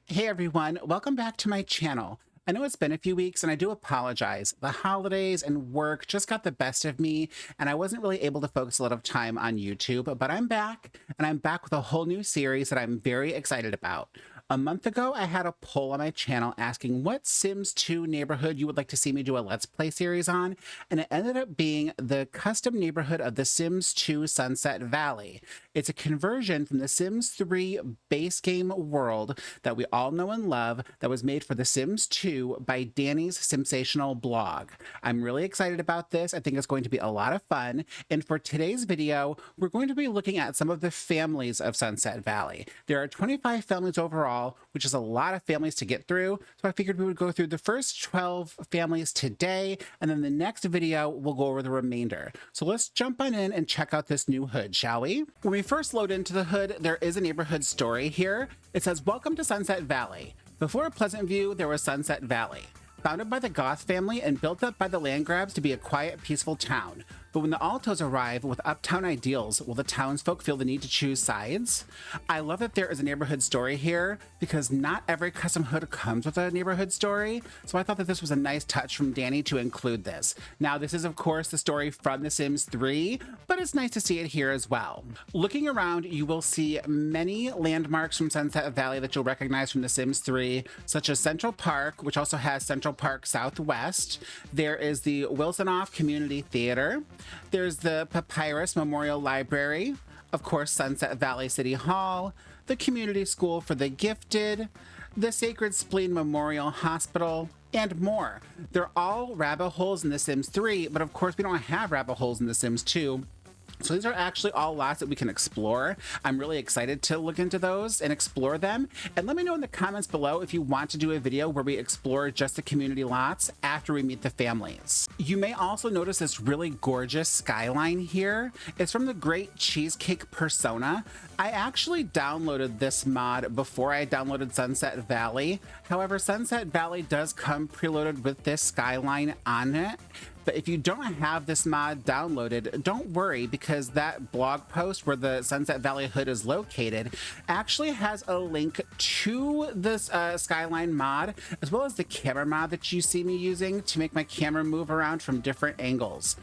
Hey everyone, welcome back to my channel. I know it's been a few weeks and I do apologize. The holidays and work just got the best of me and I wasn't really able to focus a lot of time on YouTube, but I'm back and I'm back with a whole new series that I'm very excited about. A month ago, I had a poll on my channel asking what Sims 2 neighborhood you would like to see me do a Let's Play series on, and it ended up being the custom neighborhood of The Sims 2 Sunset Valley. It's a conversion from The Sims 3 base game world that we all know and love that was made for The Sims 2 by Danny's sensational blog. I'm really excited about this. I think it's going to be a lot of fun, and for today's video, we're going to be looking at some of the families of Sunset Valley. There are 25 families overall, which is a lot of families to get through. So I figured we would go through the first 12 families today, and then the next video we'll go over the remainder. So let's jump on in and check out this new hood, shall we? When we first load into the hood, there is a neighborhood story here. It says, "Welcome to Sunset Valley. Before Pleasant View, there was Sunset Valley. Founded by the Goth family and built up by the Landgrabs to be a quiet, peaceful town. But when the Altos arrive with uptown ideals, will the townsfolk feel the need to choose sides?" I love that there is a neighborhood story here because not every custom hood comes with a neighborhood story, so I thought that this was a nice touch from Danny to include this. Now, this is of course the story from The Sims 3, but it's nice to see it here as well. Looking around, you will see many landmarks from Sunset Valley that you'll recognize from The Sims 3, such as Central Park, which also has Central Park Southwest. There is the Wilsonoff Community Theater. There's the Papyrus Memorial Library, of course Sunset Valley City Hall, the Community School for the Gifted, the Sacred Spleen Memorial Hospital, and more. They're all rabbit holes in The Sims 3, but of course we don't have rabbit holes in The Sims 2. So these are actually all lots that we can explore. I'm really excited to look into those and explore them. And let me know in the comments below if you want to do a video where we explore just the community lots after we meet the families. You may also notice this really gorgeous skyline here. It's from the Great Cheesecake Persona. I actually downloaded this mod before I downloaded Sunset Valley. However, Sunset Valley does come preloaded with this skyline on it. But if you don't have this mod downloaded, don't worry, because that blog post where the Sunset Valley hood is located actually has a link to this Skyline mod, as well as the camera mod that you see me using to make my camera move around from different angles.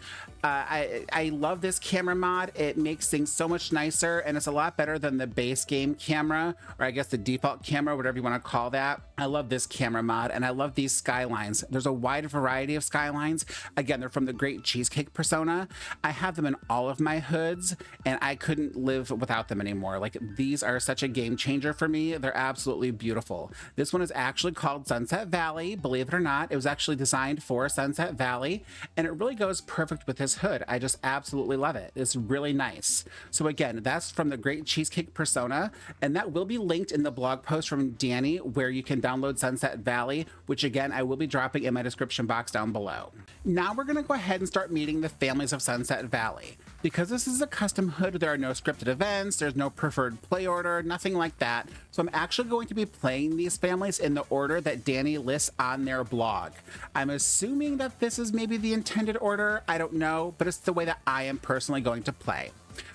I love this camera mod. It makes things so much nicer, and it's a lot better than the base game camera, or I guess the default camera, whatever you want to call that. I love this camera mod, and I love these skylines. There's a wide variety of skylines. Again, they're from the Great Cheesecake Persona. I have them in all of my hoods, and I couldn't live without them anymore. Like, these are such a game changer for me. They're absolutely beautiful. This one is actually called Sunset Valley, believe it or not. It was actually designed for Sunset Valley, and it really goes perfect with this hood. I just absolutely love it. It's really nice. So again, that's from the Great Cheesecake Persona, and that will be linked in the blog post from Danny where you can download Sunset Valley, which again, I will be dropping in my description box down below. Now we're going to go ahead and start meeting the families of Sunset Valley. Because this is a custom hood, there are no scripted events, there's no preferred play order, nothing like that. So I'm actually going to be playing these families in the order that Danny lists on their blog. I'm assuming that this is maybe the intended order, I don't know, but it's the way that I am personally going to play.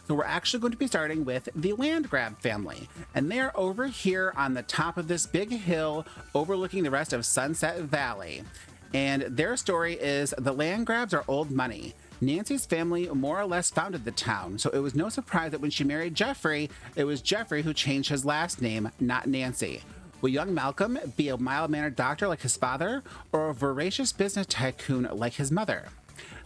So we're actually going to be starting with the Landgrab family, and they're over here on the top of this big hill overlooking the rest of Sunset Valley. And their story is the Landgrabs are old money. Nancy's family more or less founded the town, so it was no surprise that when she married Jeffrey, it was Jeffrey who changed his last name, not Nancy. Will young Malcolm be a mild-mannered doctor like his father, or a voracious business tycoon like his mother?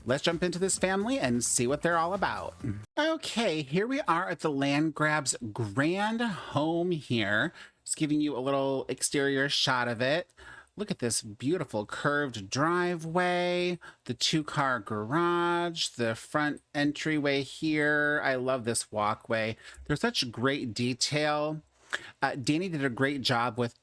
Let's jump into this family and see what they're all about. Okay, here we are at the Landgrab's grand home here. Just giving you a little exterior shot of it. Look at this beautiful curved driveway, the two-car garage, the front entryway here. I love this walkway. There's such great detail. Danny did a great job with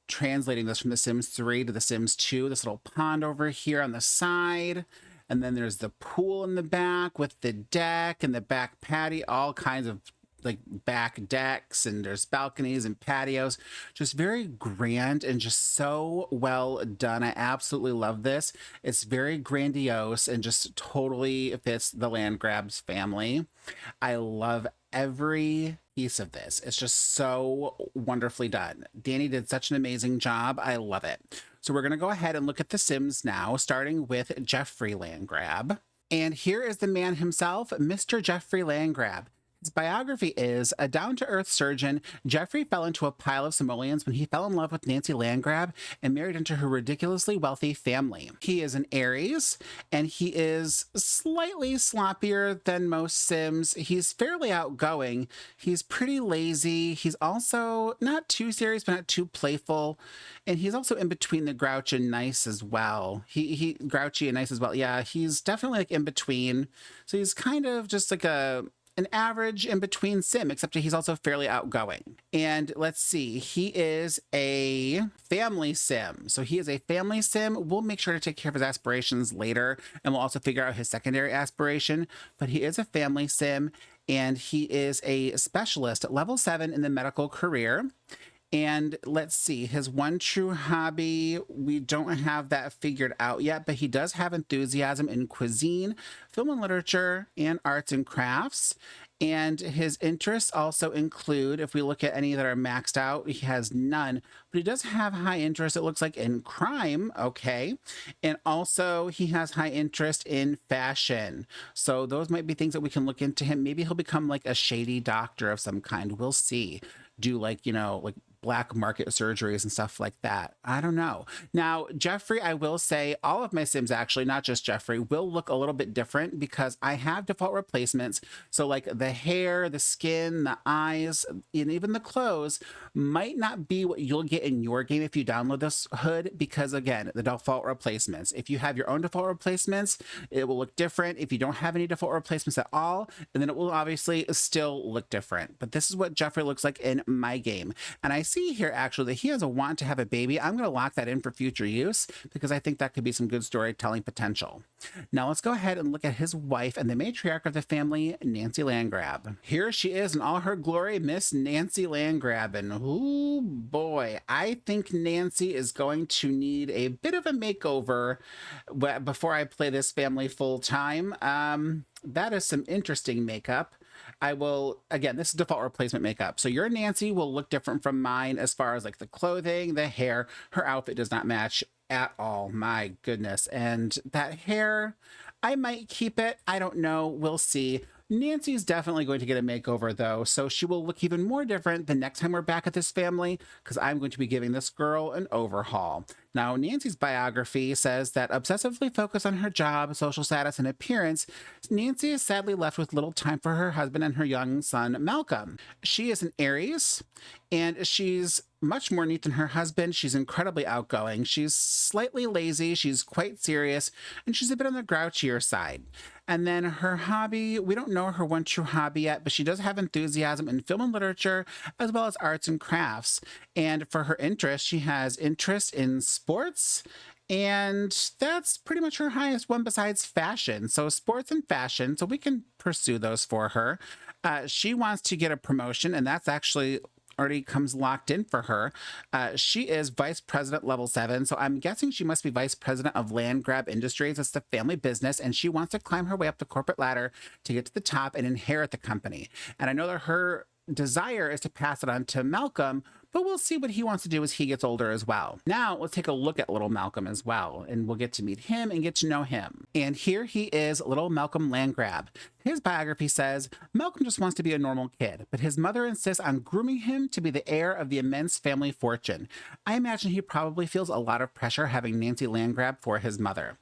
translating this from The Sims 3 to The Sims 2. This little pond over here on the side. And then there's the pool in the back with the deck and the back patio, all kinds of like back decks, and there's balconies and patios. Just very grand and just so well done. I absolutely love this. It's very grandiose and just totally fits the Landgrabs family. I love every piece of this. It's just so wonderfully done. Danny did such an amazing job. I love it. So we're going to go ahead and look at the Sims now, starting with Jeffrey Landgrab. And here is the man himself, Mr. Jeffrey Landgrab. His biography is a down-to-earth surgeon. Jeffrey fell into a pile of simoleons when he fell in love with Nancy Landgrab and married into her ridiculously wealthy family. He is an Aries, and he is slightly sloppier than most Sims. He's fairly outgoing. He's pretty lazy. He's also not too serious, but not too playful. And he's also in between the grouch and nice as well. He grouchy and nice as well. Yeah, he's definitely like in between. So he's kind of just like an average in between sim, except that he's also fairly outgoing. And let's see, he is a family sim. So he is a family sim. We'll make sure to take care of his aspirations later, and we'll also figure out his secondary aspiration. But he is a family sim, and he is a specialist at level 7 in the medical career. And let's see, his one true hobby, we don't have that figured out yet, but he does have enthusiasm in cuisine, film and literature, and arts and crafts. And his interests also include, if we look at any that are maxed out, he has none, but he does have high interest, it looks like, in crime, okay? And also he has high interest in fashion. So those might be things that we can look into him. Maybe he'll become like a shady doctor of some kind. We'll see. Do like, you know, like black market surgeries and stuff like that. I don't know. Now, Jeffrey, I will say all of my Sims, actually, not just Jeffrey, will look a little bit different because I have default replacements. So like the hair, the skin, the eyes, and even the clothes might not be what you'll get in your game if you download this hood, because again, the default replacements. If you have your own default replacements, it will look different. If you don't have any default replacements at all, and then it will obviously still look different. But this is what Jeffrey looks like in my game. And I see here actually that he has a want to have a baby. I'm going to lock that in for future use because I think that could be some good storytelling potential. Now let's go ahead and look at his wife and the matriarch of the family, Nancy Landgrab. Here she is in all her glory, Miss Nancy Landgrab. And oh boy, I think Nancy is going to need a bit of a makeover before I play this family full time. That is some interesting makeup. I will, again, this is default replacement makeup. So your Nancy will look different from mine as far as like the clothing, the hair. Her outfit does not match at all. My goodness. And that hair, I might keep it. I don't know. We'll see. Nancy's definitely going to get a makeover though, so she will look even more different the next time we're back at this family, because I'm going to be giving this girl an overhaul. Now, Nancy's biography says that obsessively focused on her job, social status, and appearance, Nancy is sadly left with little time for her husband and her young son, Malcolm. She is an Aries, and she's much more neat than her husband. She's incredibly outgoing. She's slightly lazy. She's quite serious, and she's a bit on the grouchier side. And then her hobby, we don't know her one true hobby yet, but she does have enthusiasm in film and literature, as well as arts and crafts. And for her interest, she has interest in sports, and that's pretty much her highest one besides fashion. So sports and fashion, so we can pursue those for her. She wants to get a promotion, and that's actually already comes locked in for her. She is vice president level 7, so I'm guessing she must be vice president of Landgrab Industries. It's the family business, and she wants to climb her way up the corporate ladder to get to the top and inherit the company. And I know that her desire is to pass it on to Malcolm, but we'll see what he wants to do as he gets older as well. Now, let's take a look at little Malcolm as well, and we'll get to meet him and get to know him. And here he is, little Malcolm Landgrab. His biography says, Malcolm just wants to be a normal kid, but his mother insists on grooming him to be the heir of the immense family fortune. I imagine he probably feels a lot of pressure having Nancy Landgrab for his mother.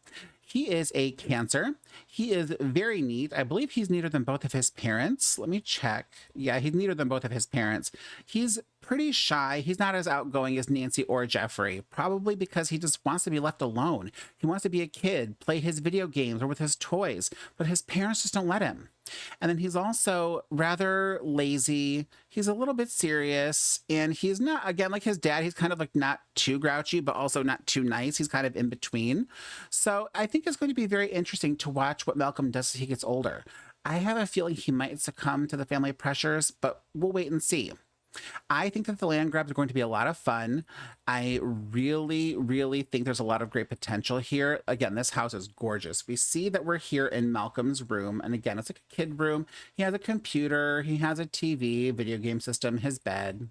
He is a Cancer. He is very neat. I believe he's neater than both of his parents. Let me check. Yeah, he's neater than both of his parents. He's pretty shy. He's not as outgoing as Nancy or Jeffrey, probably because he just wants to be left alone. He wants to be a kid, play his video games or with his toys, but his parents just don't let him. And then he's also rather lazy. He's a little bit serious, and he's not, again, like his dad, he's kind of like not too grouchy, but also not too nice. He's kind of in between. So I think it's going to be very interesting to watch what Malcolm does as he gets older. I have a feeling he might succumb to the family pressures, but we'll wait and see. I think that the land grabs are going to be a lot of fun. I really, really think there's a lot of great potential here. Again, this house is gorgeous. We see that we're here in Malcolm's room. And again, it's like a kid room. He has a computer, he has a TV, video game system, his bed.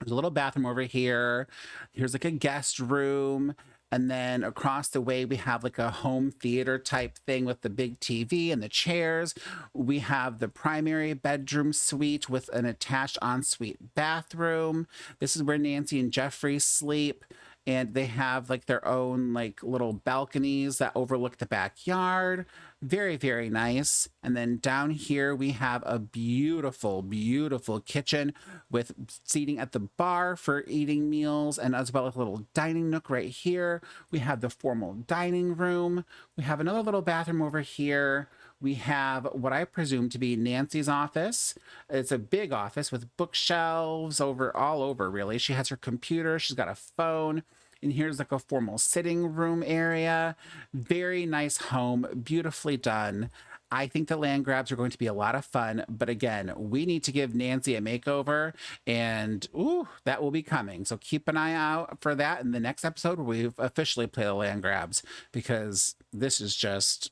There's a little bathroom over here. Here's like a guest room. And then across the way, we have like a home theater type thing with the big TV and the chairs. We have the primary bedroom suite with an attached ensuite bathroom. This is where Nancy and Jeffrey sleep. And they have like their own like little balconies that overlook the backyard. Very, very nice. And then down here we have a beautiful, beautiful kitchen with seating at the bar for eating meals, and as well as a little dining nook right here. We have the formal dining room. We have another little bathroom over here. We have what I presume to be Nancy's office. It's a big office with bookshelves all over, really. She has her computer, she's got a phone. And here's like a formal sitting room area. Very nice home, beautifully done. I think the land grabs are going to be a lot of fun, but again, we need to give Nancy a makeover, and ooh, that will be coming. So keep an eye out for that in the next episode where we officially play the land grabs, because this is just,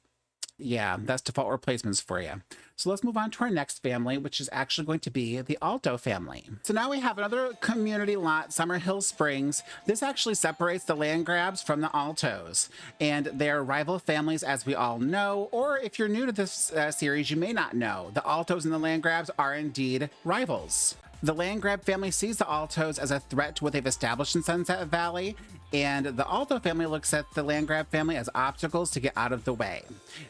yeah, that's default replacements for you. So let's move on to our next family, which is actually going to be the Alto family. So now we have another community lot, Summer Hill Springs. This actually separates the land grabs from the Altos, and they're rival families, as we all know, or if you're new to this series, you may not know. The Altos and the land grabs are indeed rivals. The land grab family sees the Altos as a threat to what they've established in Sunset Valley, and the Alto family looks at the land grab family as obstacles to get out of the way.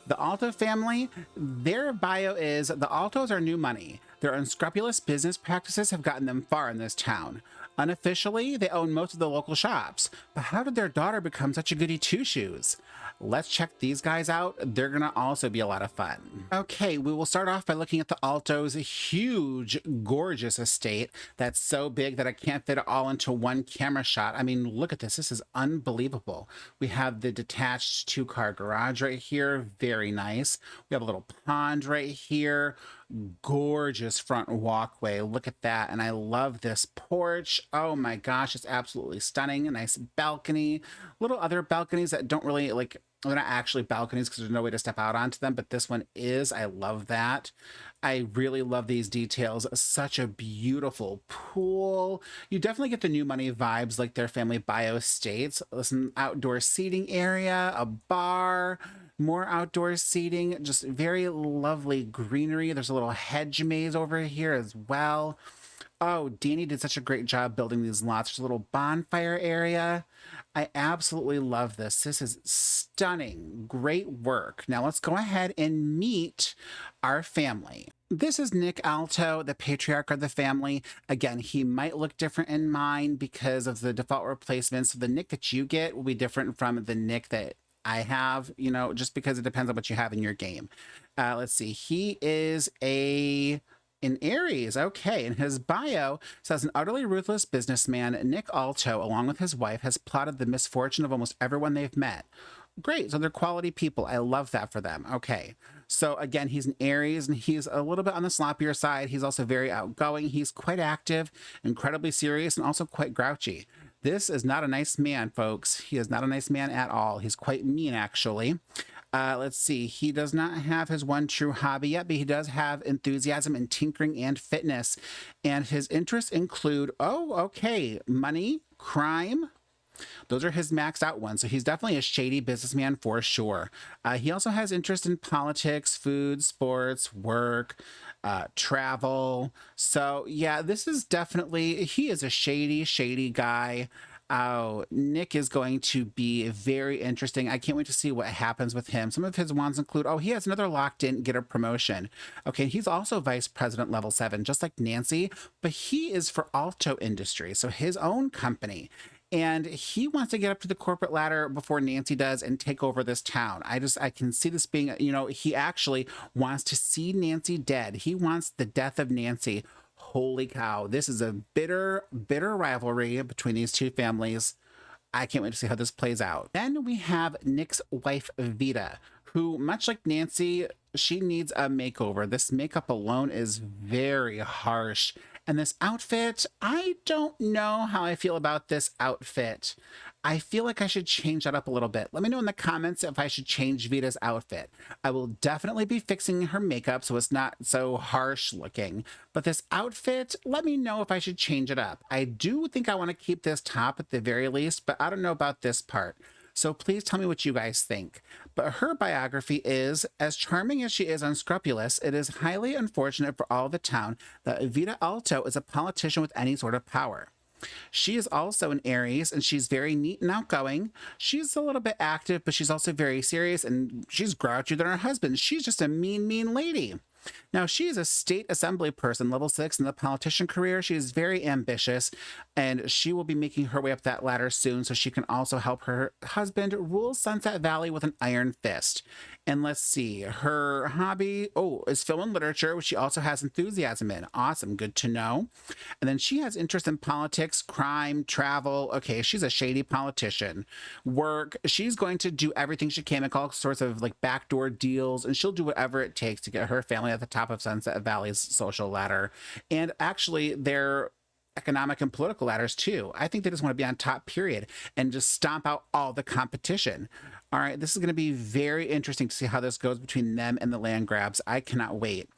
The Alto family, their bio is, the Altos are new money. Their unscrupulous business practices have gotten them far in this town. Unofficially, they own most of the local shops, but how did their daughter become such a goody two-shoes? Let's check these guys out. They're gonna also be a lot of fun. Okay, we will start off by looking at the Alto's huge, gorgeous estate that's so big that I can't fit it all into one camera shot. I mean, look at this. This is unbelievable. We have the detached two-car garage right here. Very nice. We have a little pond right here. Gorgeous front walkway. Look at that. And I love this porch. Oh my gosh, it's absolutely stunning. A nice balcony. Little other balconies that don't really, like, they're not actually balconies because there's no way to step out onto them, but this one is. I love that. I really love these details. Such a beautiful pool. You definitely get the new money vibes like their family bio states. Some outdoor seating area, a bar, more outdoor seating, just very lovely greenery. There's a little hedge maze over here as well. Oh, Danny did such a great job building these lots. There's a little bonfire area. I absolutely love this. This is stunning. Great work. Now let's go ahead and meet our family. This is Nick Alto, the patriarch of the family. Again, he might look different in mine because of the default replacements. So the Nick that you get will be different from the Nick that I have, you know, just because it depends on what you have in your game. Let's see. He is in Aries. Okay. In his bio says, an utterly ruthless businessman, Nick Alto, along with his wife, has plotted the misfortune of almost everyone they've met. Great. So they're quality people. I love that for them. Okay. So again, he's an Aries and he's a little bit on the sloppier side. He's also very outgoing. He's quite active, incredibly serious, and also quite grouchy. This is not a nice man, folks. He is not a nice man at all. He's quite mean, actually. Let's see. He does not have his one true hobby yet, but he does have enthusiasm in tinkering and fitness. And his interests include, money, crime. Those are his maxed out ones. So he's definitely a shady businessman for sure. He also has interest in politics, food, sports, work, travel. So yeah, this is definitely, he is a shady guy. Oh, Nick is going to be very interesting. I can't wait to see what happens with him. Some of his wants include, he has another locked in, get a promotion. Okay, he's also vice president level 7, just like Nancy, but he is for Alto Industries, so his own company. And he wants to get up to the corporate ladder before Nancy does and take over this town. I can see this being, he actually wants to see Nancy dead. He wants the death of Nancy. Holy cow. This is a bitter rivalry between these two families. I can't wait to see how this plays out. Then we have Nick's wife, Vita, who, much like Nancy, she needs a makeover. This makeup alone is very harsh And this outfit, I don't know how I feel about this outfit. I feel like I should change that up a little bit. Let me know in the comments if I should change Vita's outfit. I will definitely be fixing her makeup so it's not so harsh looking. But this outfit, let me know if I should change it up. I do think I want to keep this top at the very least, but I don't know about this part. So please tell me what you guys think. But her biography is, as charming as she is unscrupulous, it is highly unfortunate for all the town that Vita Alto is a politician with any sort of power. She is also an Aries and she's very neat and outgoing. She's a little bit active, but she's also very serious and she's grouchier than her husband. She's just a mean, mean lady. Now, she is a state assembly person, level 6 in the politician career. She is very ambitious, and she will be making her way up that ladder soon so she can also help her husband rule Sunset Valley with an iron fist. And let's see, her hobby, is film and literature, which she also has enthusiasm in. Awesome, good to know. And then she has interest in politics, crime, travel. Okay, she's a shady politician. Work, she's going to do everything she can, make all sorts of like backdoor deals, and she'll do whatever it takes to get her family at the top of Sunset Valley's social ladder. And actually, their economic and political ladders too. I think they just want to be on top, period, and just stomp out all the competition. All right, this is going to be very interesting to see how this goes between them and the land grabs. I cannot wait.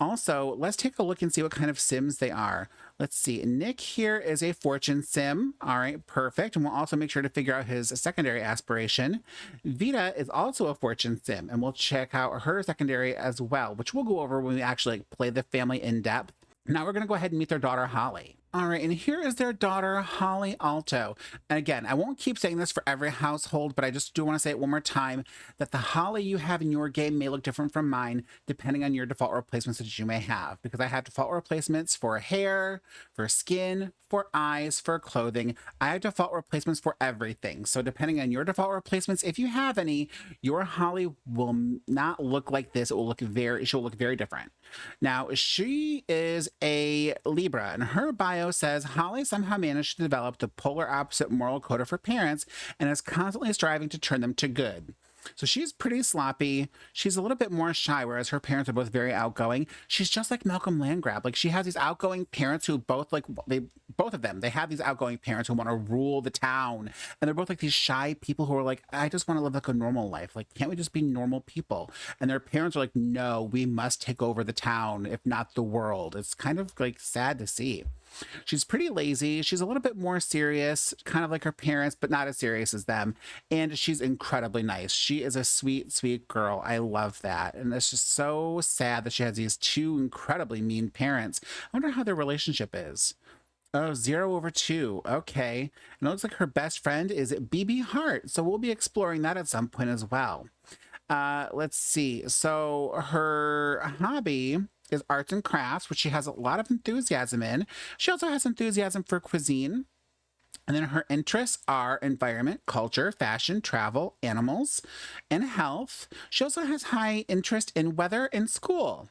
Also, let's take a look and see what kind of Sims they are. Let's see. Nick here is a fortune sim. All right, perfect. And we'll also make sure to figure out his secondary aspiration. Vita is also a fortune sim, and we'll check out her secondary as well, which we'll go over when we actually play the family in depth. Now we're going to go ahead and meet their daughter, Holly. All right, and here is their daughter, Holly Alto. And again, I won't keep saying this for every household, but I just do want to say it one more time, that the Holly you have in your game may look different from mine, depending on your default replacements that you may have. Because I have default replacements for hair, for skin, for eyes, for clothing. I have default replacements for everything. So depending on your default replacements, if you have any, your Holly will not look like this. She'll look very different. Now, she is a Libra, and her bio says Holly somehow managed to develop the polar opposite moral code of her parents and is constantly striving to turn them to good. So she's pretty sloppy. She's a little bit more shy, whereas her parents are both very outgoing. She's just like Malcolm Landgrab. Like, she has these outgoing parents who both they have these outgoing parents who want to rule the town. And they're both like these shy people who are like, I just want to live like a normal life. Like, can't we just be normal people? And their parents are like, no, we must take over the town, if not the world. It's kind of like sad to see. She's pretty lazy. She's a little bit more serious, kind of like her parents, but not as serious as them. And she's incredibly nice. She is a sweet, sweet girl. I love that. And it's just so sad that she has these two incredibly mean parents. I wonder how their relationship is. Oh, 0/2. Okay. And it looks like her best friend is BB Hart. So we'll be exploring that at some point as well. Let's see. So her hobby is arts and crafts, which she has a lot of enthusiasm in. She also has enthusiasm for cuisine. And then her interests are environment, culture, fashion, travel, animals, and health. She also has high interest in weather and school.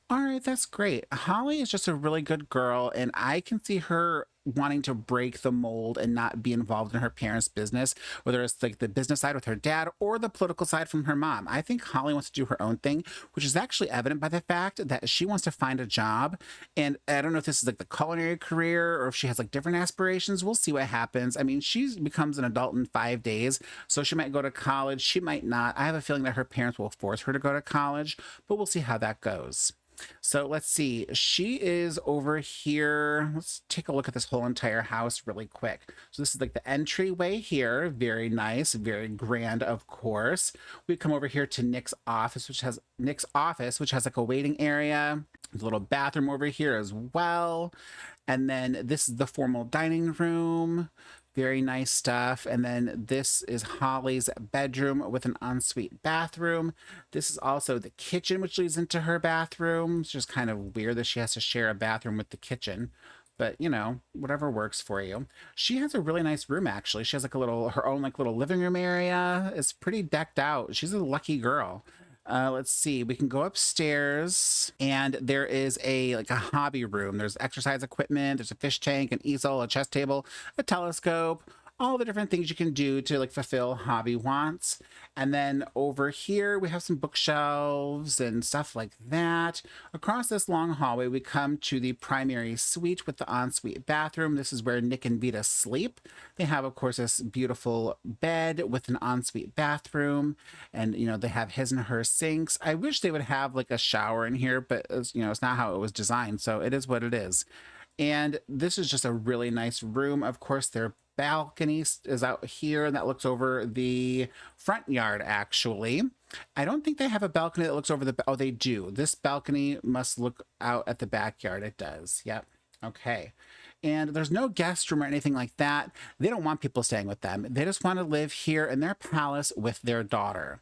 All right, that's great. Holly is just a really good girl, and I can see her wanting to break the mold and not be involved in her parents' business, whether it's like the business side with her dad or the political side from her mom. I think Holly wants to do her own thing, which is actually evident by the fact that she wants to find a job. And I don't know if this is like the culinary career or if she has like different aspirations. We'll see what happens. I mean, she becomes an adult in 5 days, so she might go to college. She might not. I have a feeling that her parents will force her to go to college, but we'll see how that goes. So let's see. She is over here. Let's take a look at this whole entire house really quick. So this is like the entryway here. Very nice, very grand, of course. We come over here to Nick's office, which has like a waiting area. There's a little bathroom over here as well. And then this is the formal dining room. Very nice stuff. And then this is Holly's bedroom with an ensuite bathroom. This is also the kitchen, which leads into her bathroom. It's just kind of weird that she has to share a bathroom with the kitchen. But, you know, whatever works for you. She has a really nice room, actually. She has like her own like little living room area. It's pretty decked out. She's a lucky girl. Let's see, we can go upstairs and there is a hobby room. There's exercise equipment, there's a fish tank, an easel, a chess table, a telescope, all the different things you can do to like fulfill hobby wants. And then over here, we have some bookshelves and stuff like that. Across this long hallway, we come to the primary suite with the ensuite bathroom. This is where Nick and Vita sleep. They have, of course, this beautiful bed with an ensuite bathroom, and they have his and her sinks. I wish they would have like a shower in here, but it's not how it was designed, so it is what it is. And this is just a really nice room. Of course, their balcony is out here, and that looks over the front yard, actually. I don't think they have a balcony that looks over the... Oh, they do. This balcony must look out at the backyard. It does. Yep. Okay. And there's no guest room or anything like that. They don't want people staying with them. They just want to live here in their palace with their daughter.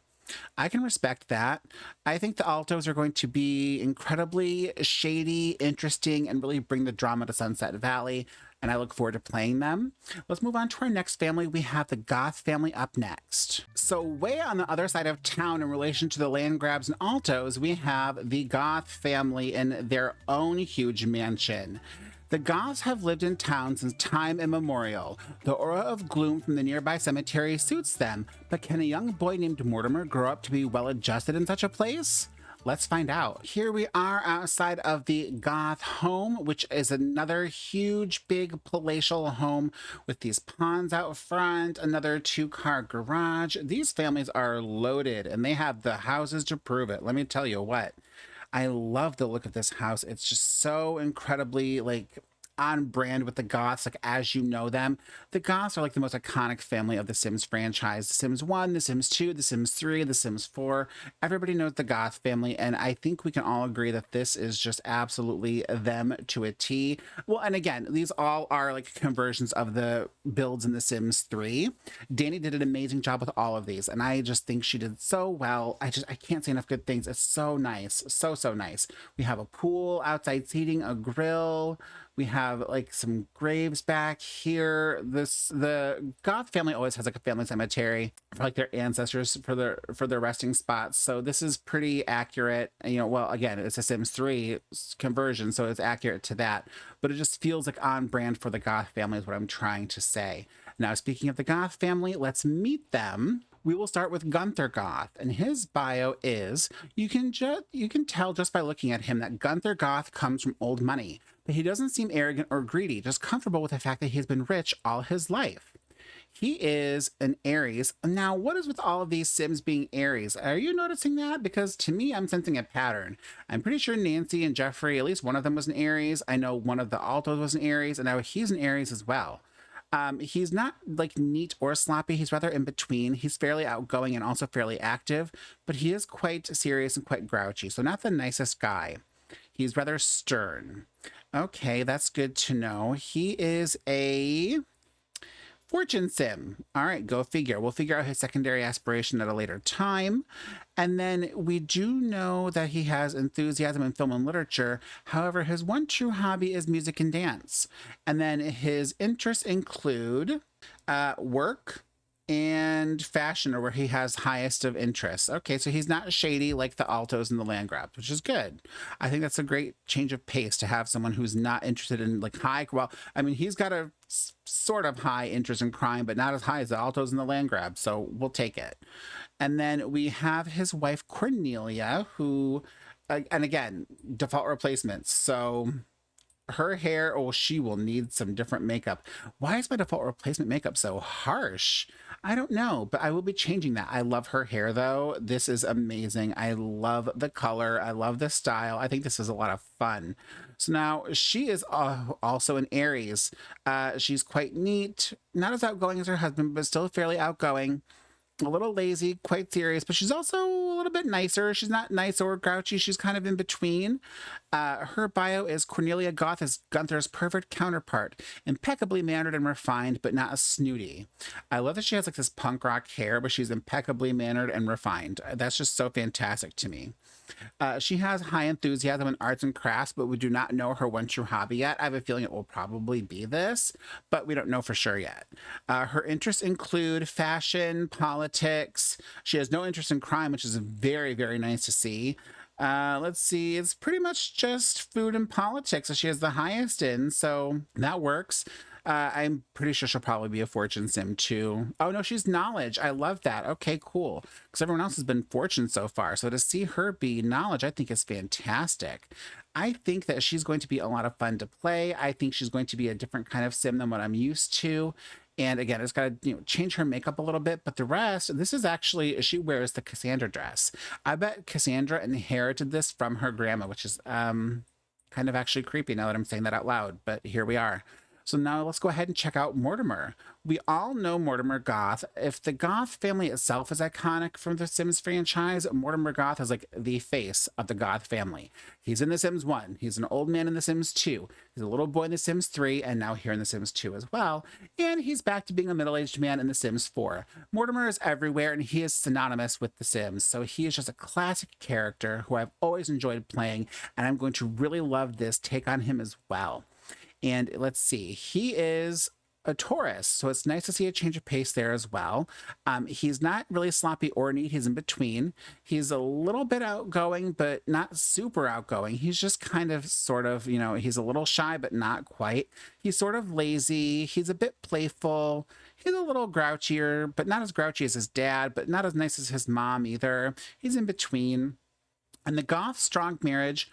I can respect that. I think the altos are going to be incredibly shady, interesting, and really bring the drama to Sunset Valley, and I look forward to playing them. Let's move on to our next family. We have the Goth family up next. So way on the other side of town in relation to the land grabs and altos, we have the Goth family in their own huge mansion. The Goths have lived in town since time immemorial. The aura of gloom from the nearby cemetery suits them, but can a young boy named Mortimer grow up to be well-adjusted in such a place? Let's find out. Here we are outside of the Goth home, which is another huge, big palatial home with these ponds out front, another 2-car garage. These families are loaded, and they have the houses to prove it. Let me tell you what. I love the look of this house. It's just so incredibly like on brand with the Goths, like as you know them. The Goths are like the most iconic family of the Sims franchise. The Sims 1, The Sims 2, The Sims 3, The Sims 4. Everybody knows the Goth family, and I think we can all agree that this is just absolutely them to a T. Well, and again, these all are like conversions of the builds in The Sims 3. Danny did an amazing job with all of these, and I just think she did so well. I can't say enough good things. It's so nice. So nice. We have a pool, outside seating, a grill. We have like some graves back here. The Goth family always has like a family cemetery for like their ancestors for their resting spots. So this is pretty accurate. Well, again, it's a Sims 3 conversion, so it's accurate to that. But it just feels like on brand for the Goth family is what I'm trying to say. Now, speaking of the Goth family, let's meet them. We will start with Gunther Goth, and his bio is, you can tell just by looking at him that Gunther Goth comes from old money, but he doesn't seem arrogant or greedy, just comfortable with the fact that he's been rich all his life. He is an Aries. Now, what is with all of these Sims being Aries? Are you noticing that? Because to me, I'm sensing a pattern. I'm pretty sure Nancy and Jeffrey, at least one of them was an Aries. I know one of the Altos was an Aries, and now he's an Aries as well. He's not like neat or sloppy. He's rather in between. He's fairly outgoing and also fairly active, but he is quite serious and quite grouchy. So not the nicest guy. He's rather stern. Okay, that's good to know. He is a Fortune Sim. All right, go figure. We'll figure out his secondary aspiration at a later time. And then we do know that he has enthusiasm in film and literature. However, his one true hobby is music and dance. And then his interests include work and fashion, or where he has highest of interests. Okay, so he's not shady like the Altos and the land grabs, which is good. I think that's a great change of pace to have someone who's not interested in like well, I mean, he's got a sort of high interest in crime, but not as high as the Altos and the land grabs, so we'll take it. And then we have his wife Cornelia, who, and again, default replacements. So her hair, she will need some different makeup. Why is my default replacement makeup so harsh? I don't know, but I will be changing that. I love her hair though. This is amazing. I love the color. I love the style. I think this is a lot of fun. So now she is also an Aries. She's quite neat, not as outgoing as her husband, but still fairly outgoing. A little lazy, quite serious, but she's also a little bit nicer. She's not nice or grouchy. She's kind of in between. Her bio is Cornelia Goth is Gunther's perfect counterpart, impeccably mannered and refined, but not as snooty. I love that she has like this punk rock hair, but she's impeccably mannered and refined. That's just so fantastic to me. She has high enthusiasm in arts and crafts, but we do not know her one true hobby yet. I have a feeling it will probably be this, but we don't know for sure yet. Her interests include fashion, politics. She has no interest in crime, which is very, very nice to see. Let's see, it's pretty much just food and politics that she has the highest in, so that works. I'm pretty sure she'll probably be a fortune sim too. Oh no, she's knowledge. I love that. Okay, cool. Because everyone else has been fortune so far. So to see her be knowledge, I think is fantastic. I think that she's going to be a lot of fun to play. I think she's going to be a different kind of sim than what I'm used to. And again, it's got to change her makeup a little bit, but the rest, this is actually, she wears the Cassandra dress. I bet Cassandra inherited this from her grandma, which is kind of actually creepy now that I'm saying that out loud, but here we are. So now let's go ahead and check out Mortimer. We all know Mortimer Goth. If the Goth family itself is iconic from the Sims franchise, Mortimer Goth is like the face of the Goth family. He's in The Sims 1. He's an old man in The Sims 2. He's a little boy in The Sims 3, and now here in The Sims 2 as well. And he's back to being a middle-aged man in The Sims 4. Mortimer is everywhere, and he is synonymous with The Sims. So he is just a classic character who I've always enjoyed playing, and I'm going to really love this take on him as well. And let's see, he is a Taurus, so it's nice to see a change of pace there as well. He's not really sloppy or neat. He's in between. He's a little bit outgoing, but not super outgoing. He's just kind of sort of, he's a little shy, but not quite. He's sort of lazy. He's a bit playful. He's a little grouchier, but not as grouchy as his dad, but not as nice as his mom either. He's in between. And the Goth strong marriage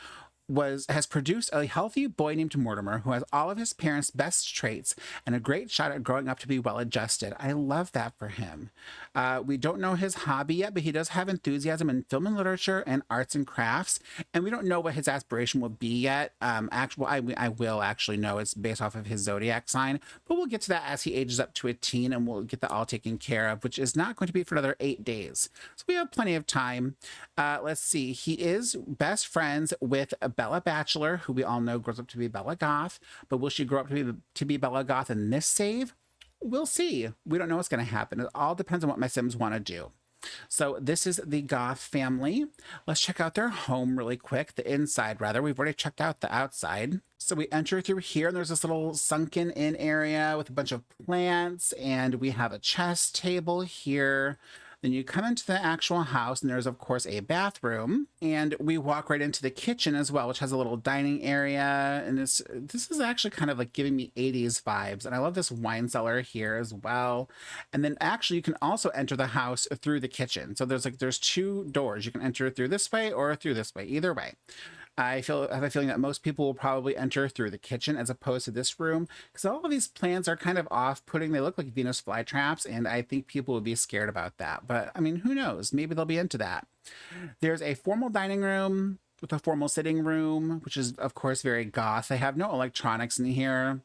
has produced a healthy boy named Mortimer who has all of his parents' best traits and a great shot at growing up to be well adjusted. I love that for him. We don't know his hobby yet, but he does have enthusiasm in film and literature and arts and crafts. And we don't know what his aspiration will be yet. I will actually know. It's based off of his zodiac sign, but we'll get to that as he ages up to a teen, and we'll get that all taken care of, which is not going to be for another 8 days. So we have plenty of time. Let's see. He is best friends with Bella Bachelor, who we all know grows up to be Bella Goth, but will she grow up to be Bella Goth in this save? We'll see. We don't know what's going to happen. It all depends on what my Sims want to do. So this is the Goth family. Let's check out their home really quick, the inside rather. We've already checked out the outside. So we enter through here, and there's this little sunken in area with a bunch of plants, and we have a chess table here. Then you come into the actual house, and there's, of course, a bathroom. And we walk right into the kitchen as well, which has a little dining area. And this is actually kind of like giving me 80s vibes. And I love this wine cellar here as well. And then actually you can also enter the house through the kitchen. So there's 2 doors. You can enter through this way or through this way, either way. I have a feeling that most people will probably enter through the kitchen as opposed to this room, because all of these plants are kind of off-putting. They look like Venus flytraps, and I think people would be scared about that. But I mean, who knows? Maybe they'll be into that. There's a formal dining room with a formal sitting room, which is, of course, very goth. They have no electronics in here.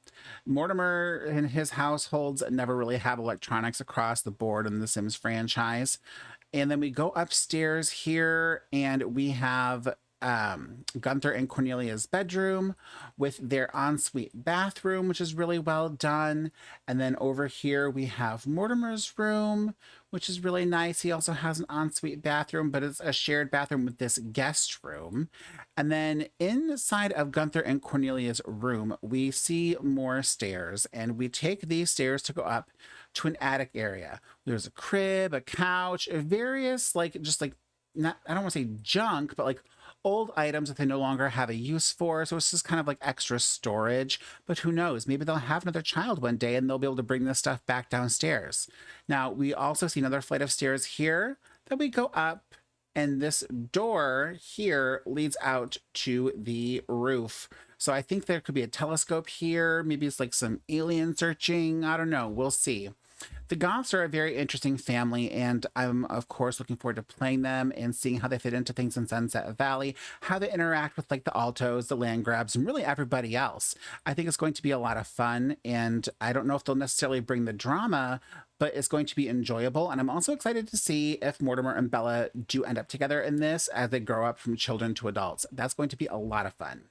Mortimer and his households never really have electronics across the board in the Sims franchise. And then we go upstairs here, and we have Gunther and Cornelia's bedroom with their ensuite bathroom, which is really well done. And then over here we have Mortimer's room, which is really nice. He also has an ensuite bathroom, but it's a shared bathroom with this guest room. And then inside of Gunther and Cornelia's room, we see more stairs, and we take these stairs to go up to an attic area. There's a crib, a couch, various I don't want to say junk, but old items that they no longer have a use for. So it's just kind of like extra storage. But who knows? Maybe they'll have another child one day and they'll be able to bring this stuff back downstairs. Now, we also see another flight of stairs here that we go up, and this door here leads out to the roof. So I think there could be a telescope here. Maybe it's like some alien searching. I don't know. We'll see. The Goths are a very interesting family, and I'm, of course, looking forward to playing them and seeing how they fit into things in Sunset Valley, how they interact with the Altos, the land grabs, and really everybody else. I think it's going to be a lot of fun, and I don't know if they'll necessarily bring the drama, but it's going to be enjoyable. And I'm also excited to see if Mortimer and Bella do end up together in this as they grow up from children to adults. That's going to be a lot of fun.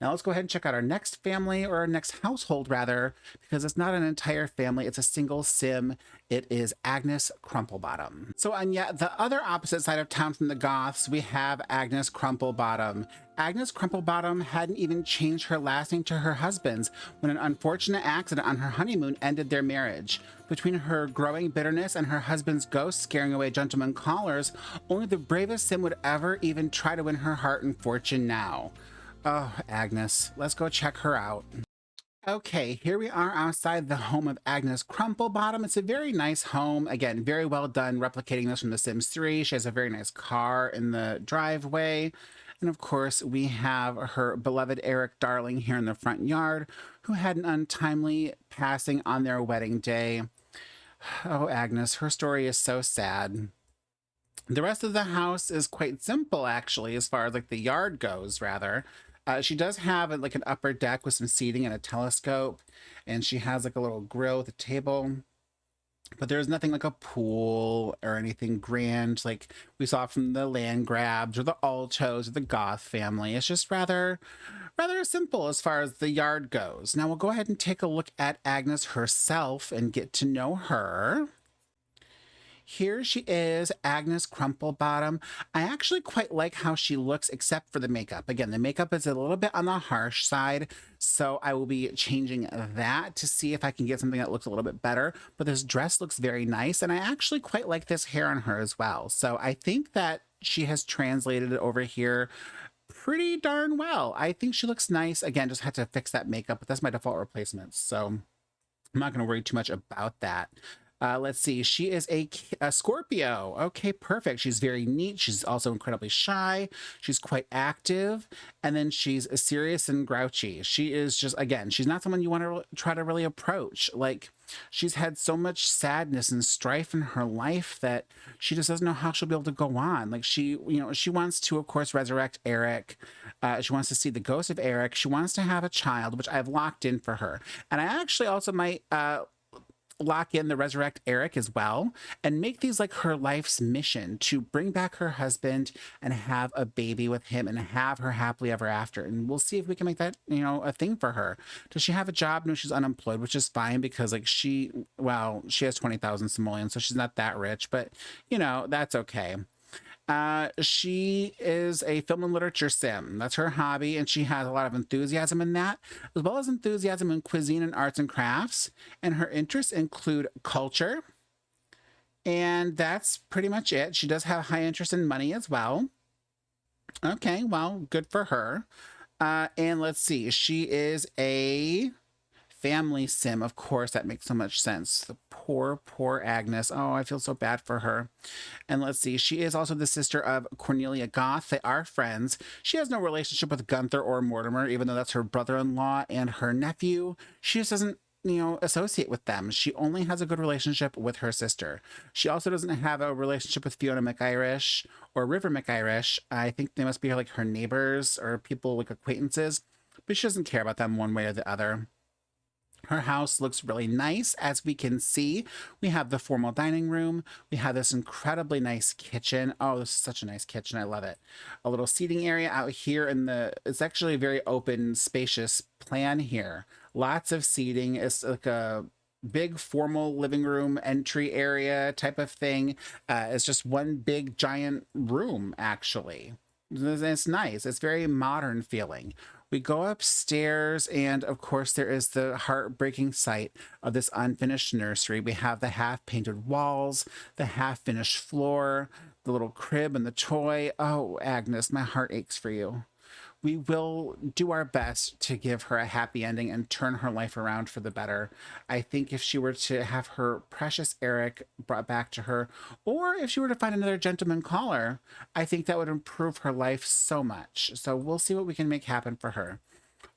Now let's go ahead and check out our next family, or our next household rather, because it's not an entire family, it's a single sim. It is Agnes Crumplebottom. So on yet the other opposite side of town from the Goths, we have Agnes Crumplebottom. Agnes Crumplebottom hadn't even changed her last name to her husband's when an unfortunate accident on her honeymoon ended their marriage. Between her growing bitterness and her husband's ghost scaring away gentlemen callers, only the bravest sim would ever even try to win her heart and fortune now. Oh, Agnes. Let's go check her out. Okay, here we are outside the home of Agnes Crumplebottom. It's a very nice home. Again, very well done, replicating this from The Sims 3. She has a very nice car in the driveway. And of course, we have her beloved Eric Darling here in the front yard, who had an untimely passing on their wedding day. Oh, Agnes, her story is so sad. The rest of the house is quite simple, actually, as far as like the yard goes, rather. She does have like an upper deck with some seating and a telescope, and she has like a little grill with a table. But there's nothing like a pool or anything grand like we saw from the land grabs or the Altos or the Goth family. It's just rather simple as far as the yard goes. Now we'll go ahead and take a look at Agnes herself and get to know her. Here she is, Agnes Crumplebottom. I actually quite like how she looks, except for the makeup. Again, the makeup is a little bit on the harsh side, so I will be changing that to see if I can get something that looks a little bit better. But this dress looks very nice, and I actually quite like this hair on her as well. So I think that she has translated it over here pretty darn well. I think she looks nice. Again, just had to fix that makeup, but that's my default replacement, so I'm not going to worry too much about that. Let's see. She is a Scorpio. Okay, perfect. She's very neat. She's also incredibly shy. She's quite active. And then she's serious and grouchy. She is just, again, she's not someone you want to try to really approach. Like, she's had so much sadness and strife in her life that she just doesn't know how she'll be able to go on. Like, she wants to, of course, resurrect Eric. She wants to see the ghost of Eric. She wants to have a child, which I've locked in for her. And I actually also might lock in the resurrect Eric as well and make these like her life's mission to bring back her husband and have a baby with him and have her happily ever after. And we'll see if we can make that, a thing for her. Does she have a job? No, she's unemployed, which is fine because like she has 20,000 simoleons, so she's not that rich, but that's okay. She is a film and literature sim. That's her hobby, and she has a lot of enthusiasm in that, as well as enthusiasm in cuisine and arts and crafts. And her interests include culture, and that's pretty much it. She does have high interest in money as well. Okay, well, good for her. And let's see, she is a family sim. Of course, that makes so much sense. The poor Agnes. Oh, I feel so bad for her. And let's see, she is also the sister of Cornelia Goth. They are friends. She has no relationship with Gunther or Mortimer, even though that's her brother-in-law and her nephew. She just doesn't associate with them. She only has a good relationship with her sister. She also doesn't have a relationship with Fiona McIrish or River McIrish. I think they must be like her neighbors or people like acquaintances, but she doesn't care about them one way or the other. Her house looks really nice, as we can see. We have the formal dining room. We have this incredibly nice kitchen. Oh, this is such a nice kitchen. I love it. A little seating area out here it's actually a very open, spacious plan here. Lots of seating. It's like a big formal living room entry area type of thing. It's just one big giant room, actually. It's nice. It's very modern feeling. We go upstairs, and of course, there is the heartbreaking sight of this unfinished nursery. We have the half-painted walls, the half-finished floor, the little crib and the toy. Oh, Agnes, my heart aches for you. We will do our best to give her a happy ending and turn her life around for the better. I think if she were to have her precious Eric brought back to her, or if she were to find another gentleman caller, I think that would improve her life so much. So we'll see what we can make happen for her.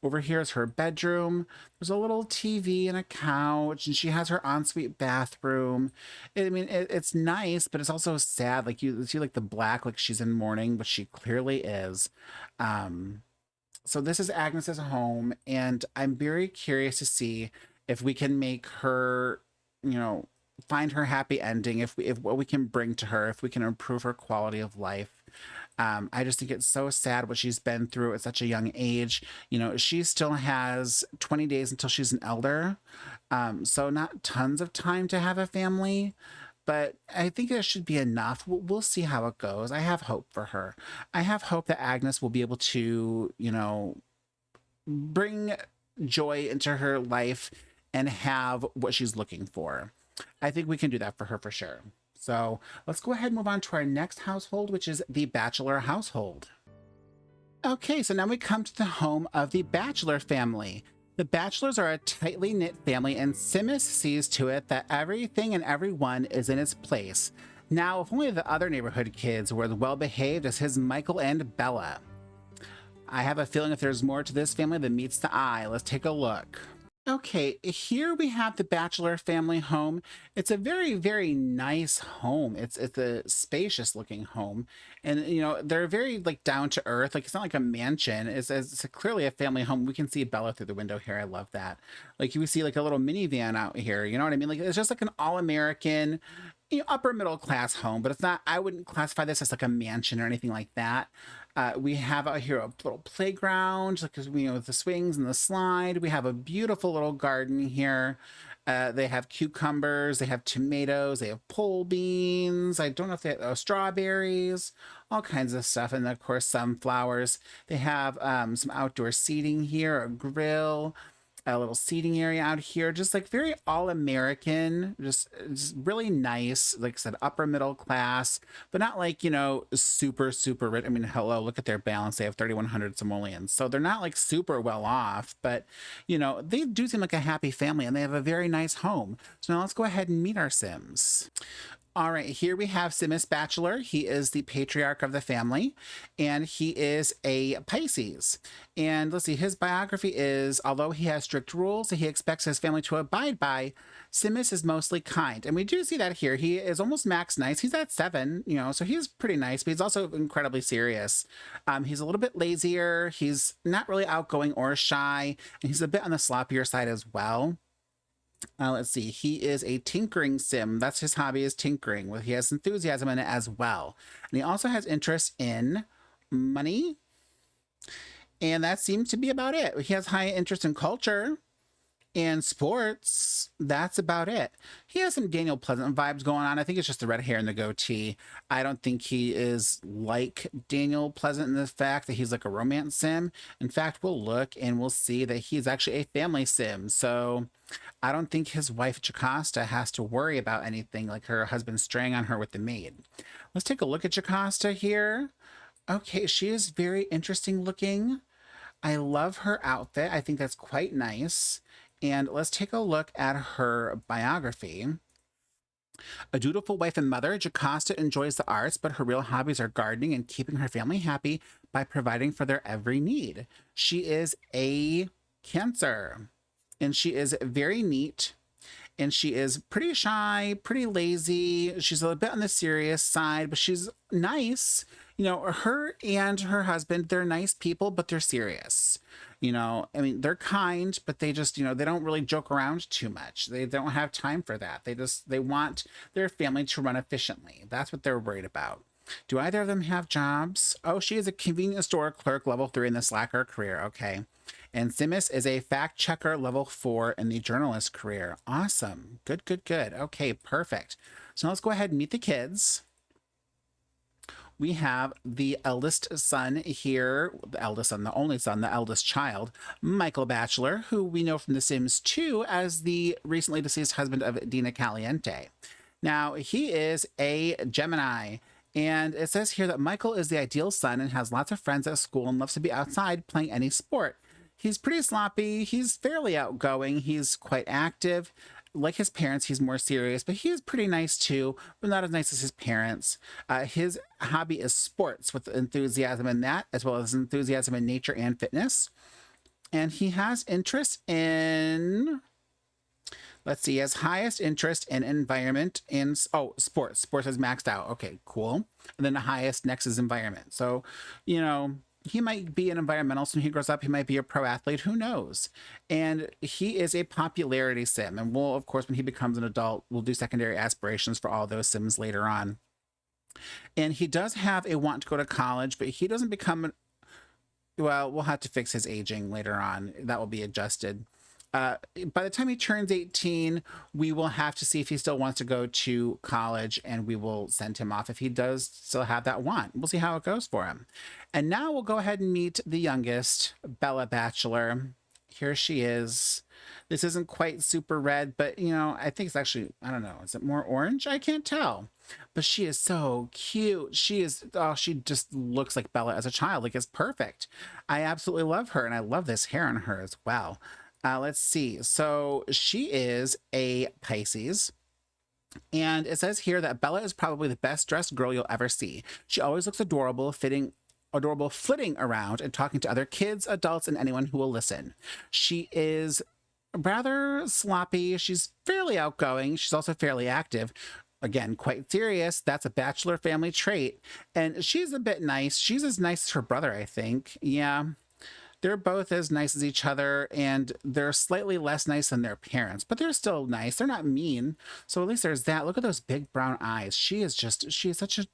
Over here is her bedroom. There's a little TV and a couch, and she has her ensuite bathroom. It's nice, but it's also sad. Like you see, like the black, like she's in mourning, but she clearly is. So this is Agnes's home, and I'm very curious to see if we can make her, find her happy ending. If what we can bring to her, if we can improve her quality of life. I just think it's so sad what she's been through at such a young age. She still has 20 days until she's an elder. So not tons of time to have a family, but I think it should be enough. We'll see how it goes. I have hope for her. I have hope that Agnes will be able to, bring joy into her life and have what she's looking for. I think we can do that for her for sure. So let's go ahead and move on to our next household, which is the Bachelor household. Okay, so now we come to the home of the Bachelor family. The Bachelors are a tightly knit family, and Simus sees to it that everything and everyone is in its place. Now, if only the other neighborhood kids were as well behaved as his Michael and Bella. I have a feeling if there's more to this family than meets the eye. Let's take a look. Okay, here we have the Bachelor family home. It's a very, very nice home. It's a spacious looking home, and they're very like down to earth. Like it's not like a mansion. It's clearly a family home. We can see Bella through the window here. I love that. Like you see like a little minivan out here. You know what I mean? Like it's just like an all American, upper middle class home. But it's not. I wouldn't classify this as like a mansion or anything like that. We have out here a little playground, like with the swings and the slide. We have a beautiful little garden here. They have cucumbers, they have tomatoes, they have pole beans. I don't know if they have strawberries, all kinds of stuff, and of course sunflowers. They have some outdoor seating here, a grill, a little seating area out here, just like very all-American, just really nice, like I said, upper middle class, but not like, super, super rich. I mean, hello, look at their balance. They have 3,100 simoleons. So they're not like super well off, but, they do seem like a happy family and they have a very nice home. So now let's go ahead and meet our Sims. All right, here we have Simus Bachelor. He is the patriarch of the family, and he is a Pisces. And let's see, his biography is, although he has strict rules that he expects his family to abide by, Simus is mostly kind. And we do see that here. He is almost max nice. He's at 7, so he's pretty nice, but he's also incredibly serious. He's a little bit lazier. He's not really outgoing or shy, and he's a bit on the sloppier side as well. Let's see. He is a tinkering sim. That's his hobby, is tinkering. He has enthusiasm in it as well. And he also has interest in money. And that seems to be about it. He has high interest in culture and sports. That's about it. He has some Daniel Pleasant vibes going on. I think it's just the red hair and the goatee. I don't think he is like Daniel Pleasant in the fact that he's like a romance sim. In fact, we'll look and we'll see that he's actually a family sim. So I don't think his wife Jocasta has to worry about anything like her husband straying on her with the maid. Let's take a look at Jocasta here. Okay, she is very interesting looking. I love her outfit. I think that's quite nice. And let's take a look at her biography. A dutiful wife and mother, Jocasta enjoys the arts, but her real hobbies are gardening and keeping her family happy by providing for their every need. She is a Cancer, and she is very neat, and she is pretty shy, pretty lazy. She's a bit on the serious side, but she's nice. Her and her husband, they're nice people, but they're serious. I mean, they're kind, but they just, they don't really joke around too much. They don't have time for that. They want their family to run efficiently. That's what they're worried about. Do either of them have jobs? Oh, she is a convenience store clerk level 3 in the slacker career. Okay. And Simus is a fact checker level 4 in the journalist career. Awesome. Good, good, good. Okay, perfect. So let's go ahead and meet the kids. We have the eldest son here, the eldest son, the only son, the eldest child, Michael Bachelor, who we know from The Sims 2 as the recently deceased husband of Dina Caliente. Now, he is a Gemini, and it says here that Michael is the ideal son and has lots of friends at school and loves to be outside playing any sport. He's pretty sloppy, he's fairly outgoing, he's quite active. Like his parents, he's more serious, but he is pretty nice too, but not as nice as his parents. His hobby is sports with enthusiasm in that, as well as enthusiasm in nature and fitness. And he has interest in, let's see, he has highest interest in environment and, sports. Sports is maxed out. Okay, cool. And then the highest next is environment. So, he might be an environmentalist when he grows up. He might be a pro athlete. Who knows? And he is a popularity sim. And we'll, of course, when he becomes an adult, we'll do secondary aspirations for all those sims later on. And he does have a want to go to college, but he doesn't become, well, we'll have to fix his aging later on. That will be adjusted. By the time he turns 18, we will have to see if he still wants to go to college, and we will send him off if he does still have that want. We'll see how it goes for him. And now we'll go ahead and meet the youngest, Bella Bachelor. Here she is. This isn't quite super red, but, I think it's actually, I don't know, is it more orange? I can't tell. But she is so cute. She just looks like Bella as a child. Like, it's perfect. I absolutely love her, and I love this hair on her as well. Let's see. So she is a Pisces. And it says here that Bella is probably the best dressed girl you'll ever see. She always looks adorable, flitting around and talking to other kids, adults, and anyone who will listen. She is rather sloppy. She's fairly outgoing. She's also fairly active. Again, quite serious. That's a bachelor family trait. And she's a bit nice. She's as nice as her brother, I think. Yeah. They're both as nice as each other, and they're slightly less nice than their parents, but they're still nice. They're not mean. So at least there's that. Look at those big brown eyes. She is such a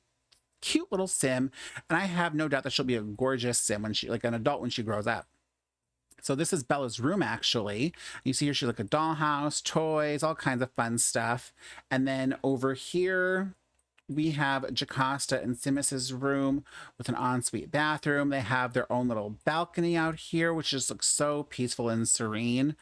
cute little sim, and I have no doubt that she'll be a gorgeous sim when she, like an adult when she grows up. So this is Bella's room, actually. You see here, she's like a dollhouse, toys, all kinds of fun stuff. And then over here, we have Jocasta and Simus's room with an ensuite bathroom. They have their own little balcony out here, which just looks so peaceful and serene.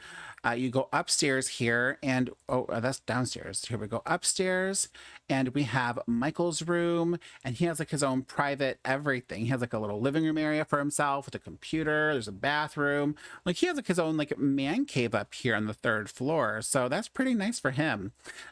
You go upstairs here, and that's downstairs. Here we go upstairs, and we have Michael's room, and he has like his own private everything. He has like a little living room area for himself with a computer. There's a bathroom. Like he has like his own like man cave up here on the third floor. So that's pretty nice for him.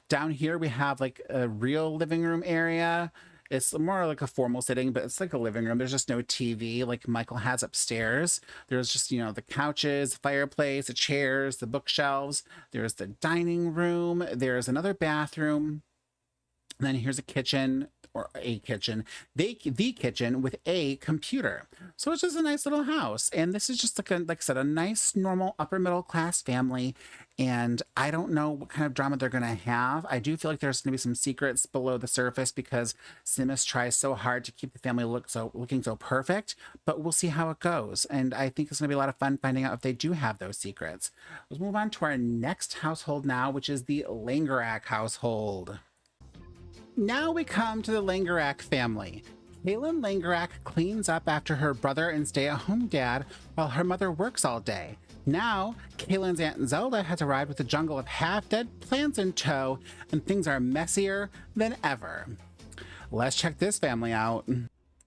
Down here we have like a real living room area. It's more like a formal sitting, but it's like a living room. There's just no TV like Michael has upstairs. There's just, the couches, the fireplace, the chairs, the bookshelves. There's the dining room. There's another bathroom. And then here's a kitchen, the kitchen with a computer. So it's just a nice little house. And this is just like I said, a nice, normal, upper middle class family. And I don't know what kind of drama they're going to have. I do feel like there's going to be some secrets below the surface because Simus tries so hard to keep the family looking so perfect, but we'll see how it goes. And I think it's going to be a lot of fun finding out if they do have those secrets. Let's move on to our next household now, which is the Langerak household. Now we come to the Langerak family. Kaylin Langerak cleans up after her brother and stay-at-home dad while her mother works all day. Now, Kaylin's Aunt Zelda has arrived with a jungle of half-dead plants in tow, and things are messier than ever. Let's check this family out.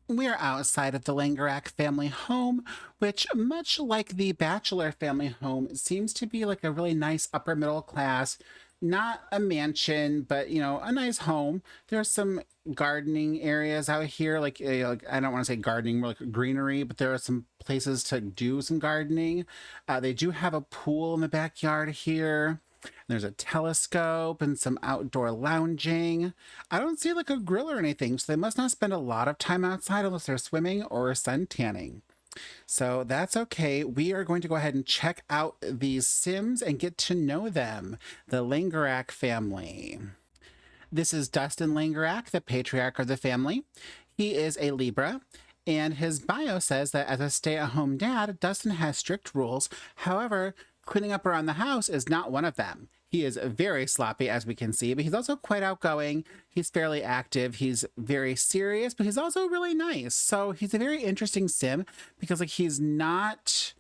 We are outside of the Langerak family home, which, much like the Bachelor family home, seems to be like a really nice upper middle class, not a mansion, but a nice home. There's some gardening areas out here, like I don't want to say gardening, more like greenery, but there are some places to do some gardening. They do have a pool in the backyard here. There's a telescope and some outdoor lounging. I don't see like a grill or anything, so they must not spend a lot of time outside unless they're swimming or sun tanning. So that's okay. We are going to go ahead and check out these Sims and get to know them. The Langerak family. This is Dustin Langerak, the patriarch of the family. He is a Libra, and his bio says that as a stay-at-home dad, Dustin has strict rules. However, cleaning up around the house is not one of them. He is very sloppy, as we can see, but he's also quite outgoing. He's fairly active. He's very serious, but he's also really nice. So he's a very interesting sim because he's not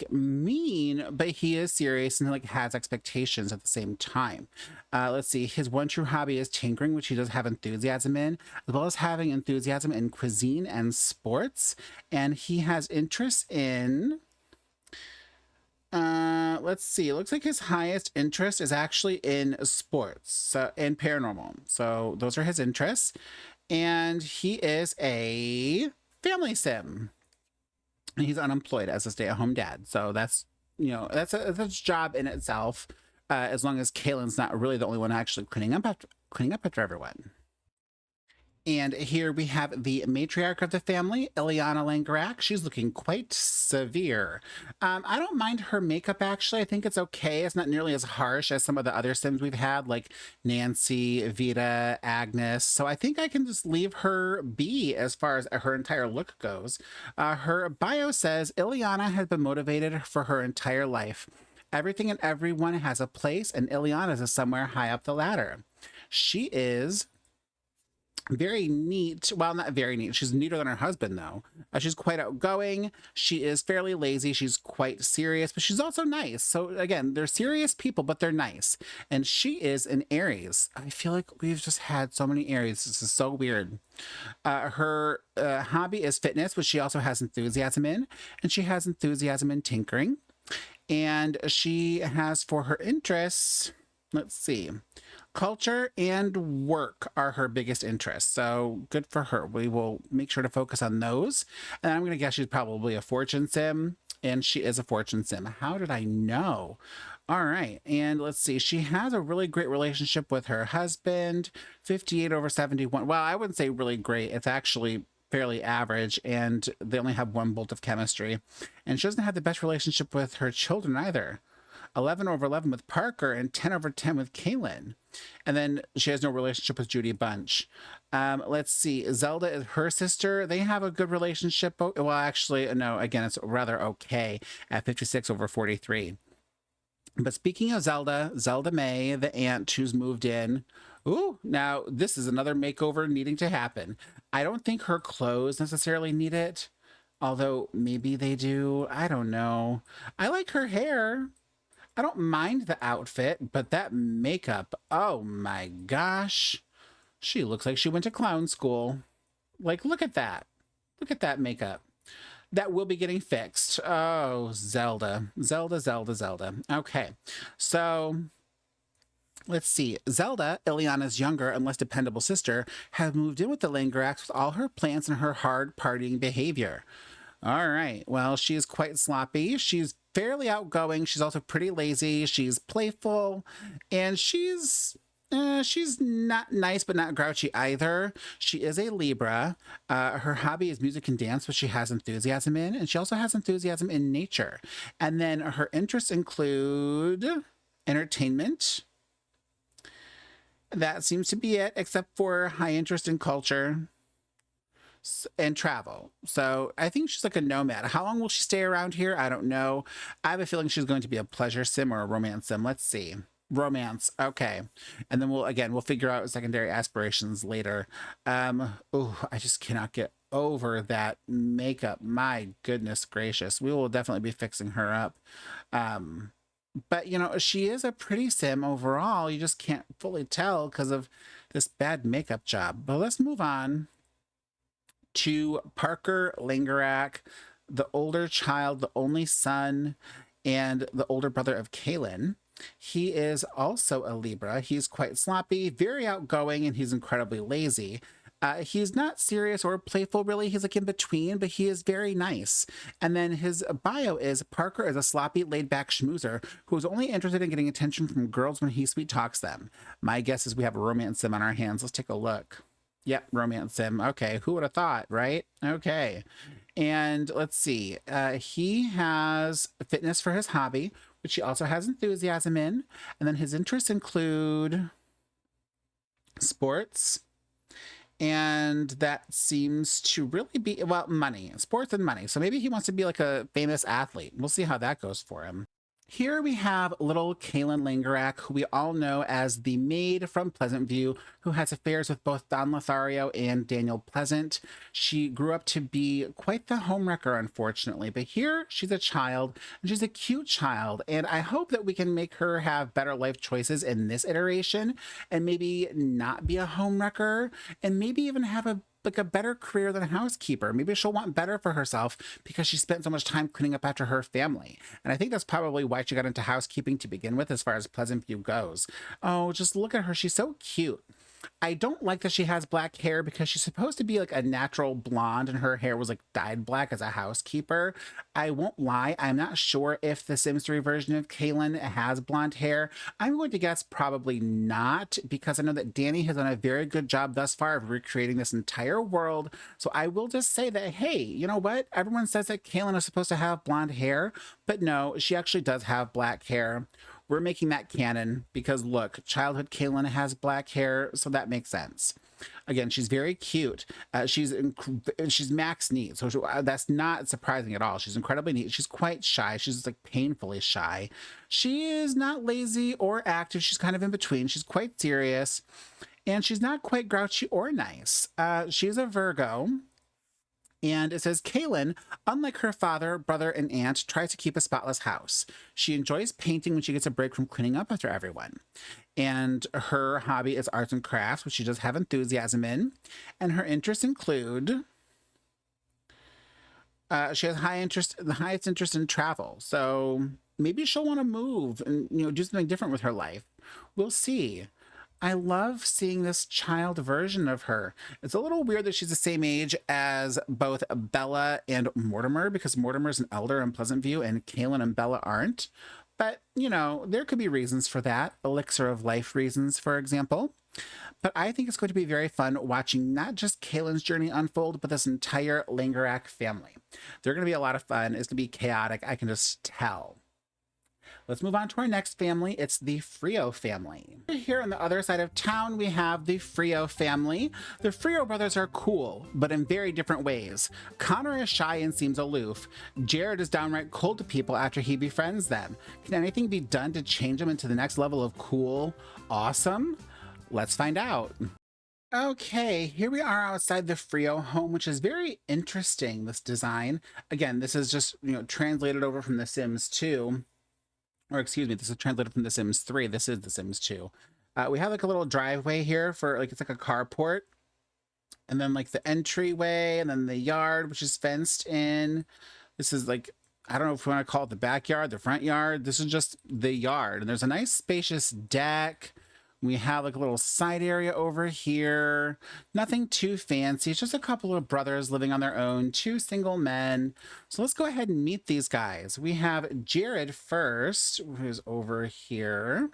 mean, but he is serious and has expectations at the same time. Let's see. His one true hobby is tinkering, which he does have enthusiasm in, as well as having enthusiasm in cuisine and sports. And he has interests in... let's see. It looks like his highest interest is actually in sports, and paranormal. So those are his interests. And he is a family sim. And he's unemployed as a stay-at-home dad. So that's that's a job in itself. As long as Kaylin's not really the only one actually cleaning up after everyone. And here we have the matriarch of the family, Ileana Langerak. She's looking quite severe. I don't mind her makeup, actually. I think it's okay. It's not nearly as harsh as some of the other Sims we've had, like Nancy, Vita, Agnes. So I think I can just leave her be as far as her entire look goes. Her bio says, Ileana has been motivated for her entire life. Everything and everyone has a place, and Ileana is somewhere high up the ladder. She is... very neat. Well, not very neat. She's neater than her husband, though. She's quite outgoing. She is fairly lazy. She's quite serious, but she's also nice. So again, they're serious people, but they're nice. And she is an Aries. I feel like we've just had so many Aries. This is so weird. Her hobby is fitness, which she also has enthusiasm in. And she has enthusiasm in tinkering. And she has for her interests, let's see, culture and work are her biggest interests. So good for her. We will make sure to focus on those. And I'm going to guess she's probably a fortune sim. And she is a fortune sim. How did I know? All right. And let's see. She has a really great relationship with her husband, 58/71. Well, I wouldn't say really great. It's actually fairly average, and they only have one bolt of chemistry. And she doesn't have the best relationship with her children either. 11/11 with Parker and 10/10 with Kaylin. And then she has no relationship with Judy Bunch. Let's see. Zelda is her sister. They have a good relationship. Well, actually, no, again, it's rather okay at 56/43. But speaking of Zelda, Zelda May, the aunt who's moved in. Ooh, now this is another makeover needing to happen. I don't think her clothes necessarily need it, although maybe they do. I don't know. I like her hair. I don't mind the outfit, but that makeup, oh my gosh. She looks like she went to clown school. Like, look at that. Look at that makeup. That will be getting fixed. Oh, Zelda. Zelda, Zelda, Zelda. Okay. So let's see. Zelda, Ileana's younger and less dependable sister, has moved in with the Langerax with all her plans and her hard partying behavior. All right. Well, she's quite sloppy. She's fairly outgoing. She's also pretty lazy. She's playful, and she's not nice, but not grouchy either. She is a Libra. Her hobby is music and dance, which she has enthusiasm in, and she also has enthusiasm in nature. And then her interests include entertainment. That seems to be it, except for high interest in culture and travel. So I think she's like a nomad. How long will she stay around here? I don't know. I have a feeling she's going to be a pleasure sim or a romance sim. Let's see. Romance. Okay. And then we'll figure out secondary aspirations later. Oh, I just cannot get over that makeup. My goodness gracious. We will definitely be fixing her up. But you know, she is a pretty sim overall. You just can't fully tell because of this bad makeup job. But let's move on to Parker Langerak, the older child, the only son, and the older brother of Kaylin. He is also a Libra. He's quite sloppy, very outgoing, and he's incredibly lazy. He's not serious or playful, really. He's like in between, but he is very nice. And then his bio is Parker is a sloppy, laid back schmoozer who is only interested in getting attention from girls when he sweet talks them. My guess is we have a romance sim on our hands. Let's take a look. Yep, romance sim. Okay, who would have thought, right? Okay. And let's see. He has fitness for his hobby, which he also has enthusiasm in. And then his interests include sports. And that seems to really be, well, money, sports and money. So maybe he wants to be like a famous athlete. We'll see how that goes for him. Here we have little Kaylin Langerak, who we all know as the maid from Pleasant View, who has affairs with both Don Lothario and Daniel Pleasant. She grew up to be quite the homewrecker, unfortunately, but here she's a child, and she's a cute child, and I hope that we can make her have better life choices in this iteration, and maybe not be a homewrecker, and maybe even have a better career than a housekeeper. Maybe she'll want better for herself because she spent so much time cleaning up after her family. And I think that's probably why she got into housekeeping to begin with, as far as Pleasant View goes. Oh, just look at her. She's so cute. I don't like that she has black hair because she's supposed to be like a natural blonde and her hair was like dyed black as a housekeeper. I won't lie, I'm not sure if the Sims 3 version of Kaylin has blonde hair. I'm going to guess probably not because I know that Danny has done a very good job thus far of recreating this entire world. So I will just say that, hey, you know what? Everyone says that Kaylin is supposed to have blonde hair, but no, she actually does have black hair. We're making that canon because look, childhood Kaylin has black hair, so that makes sense. Again, she's very cute. She's max neat, so that's not surprising at all. She's incredibly neat. She's quite shy. She's like painfully shy. She is not lazy or active. She's kind of in between. She's quite serious, and she's not quite grouchy or nice. She's a Virgo. And it says, Kaylin, unlike her father, brother, and aunt, tries to keep a spotless house. She enjoys painting when she gets a break from cleaning up after everyone. And her hobby is arts and crafts, which she does have enthusiasm in. And her interests include, she has the highest interest in travel. So maybe she'll want to move and, do something different with her life. We'll see. I love seeing this child version of her. It's a little weird that she's the same age as both Bella and Mortimer, because Mortimer's an elder in Pleasant View and Kaylin and Bella aren't. But, there could be reasons for that. Elixir of life reasons, for example. But I think it's going to be very fun watching not just Kaylin's journey unfold, but this entire Langerack family. They're going to be a lot of fun. It's going to be chaotic. I can just tell. Let's move on to our next family. It's the Frio family. Here on the other side of town, we have the Frio family. The Frio brothers are cool, but in very different ways. Connor is shy and seems aloof. Jared is downright cold to people after he befriends them. Can anything be done to change him into the next level of cool, awesome? Let's find out. Okay, here we are outside the Frio home, which is very interesting, this design. Again, this is just, translated over from The Sims 2. Or excuse me, this is translated from The Sims 3. This is The Sims 2. We have like a little driveway here for it's like a carport. And then like the entryway and then the yard, which is fenced in. This is like, I don't know if we want to call it the backyard, the front yard. This is just the yard. And there's a nice spacious deck. We have like a little side area over here. Nothing too fancy. It's just a couple of brothers living on their own, 2 single men. So let's go ahead and meet these guys. We have Jared first, who's over here.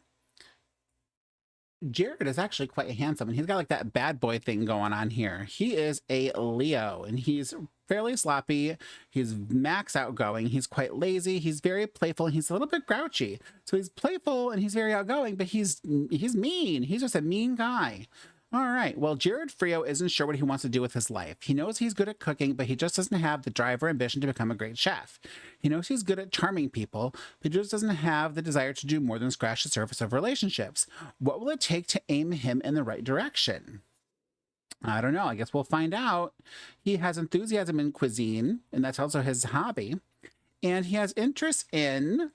Jared is actually quite handsome, and he's got like that bad boy thing going on here. He is a Leo, and he's fairly sloppy. He's max outgoing. He's quite lazy. He's very playful, and he's a little bit grouchy. So he's playful and he's very outgoing, but he's mean. He's just a mean guy. All right. Well, Jared Frio isn't sure what he wants to do with his life. He knows he's good at cooking, but he just doesn't have the drive or ambition to become a great chef. He knows he's good at charming people, but he just doesn't have the desire to do more than scratch the surface of relationships. What will it take to aim him in the right direction? I don't know. I guess we'll find out. He has enthusiasm in cuisine, and that's also his hobby. And he has interest in...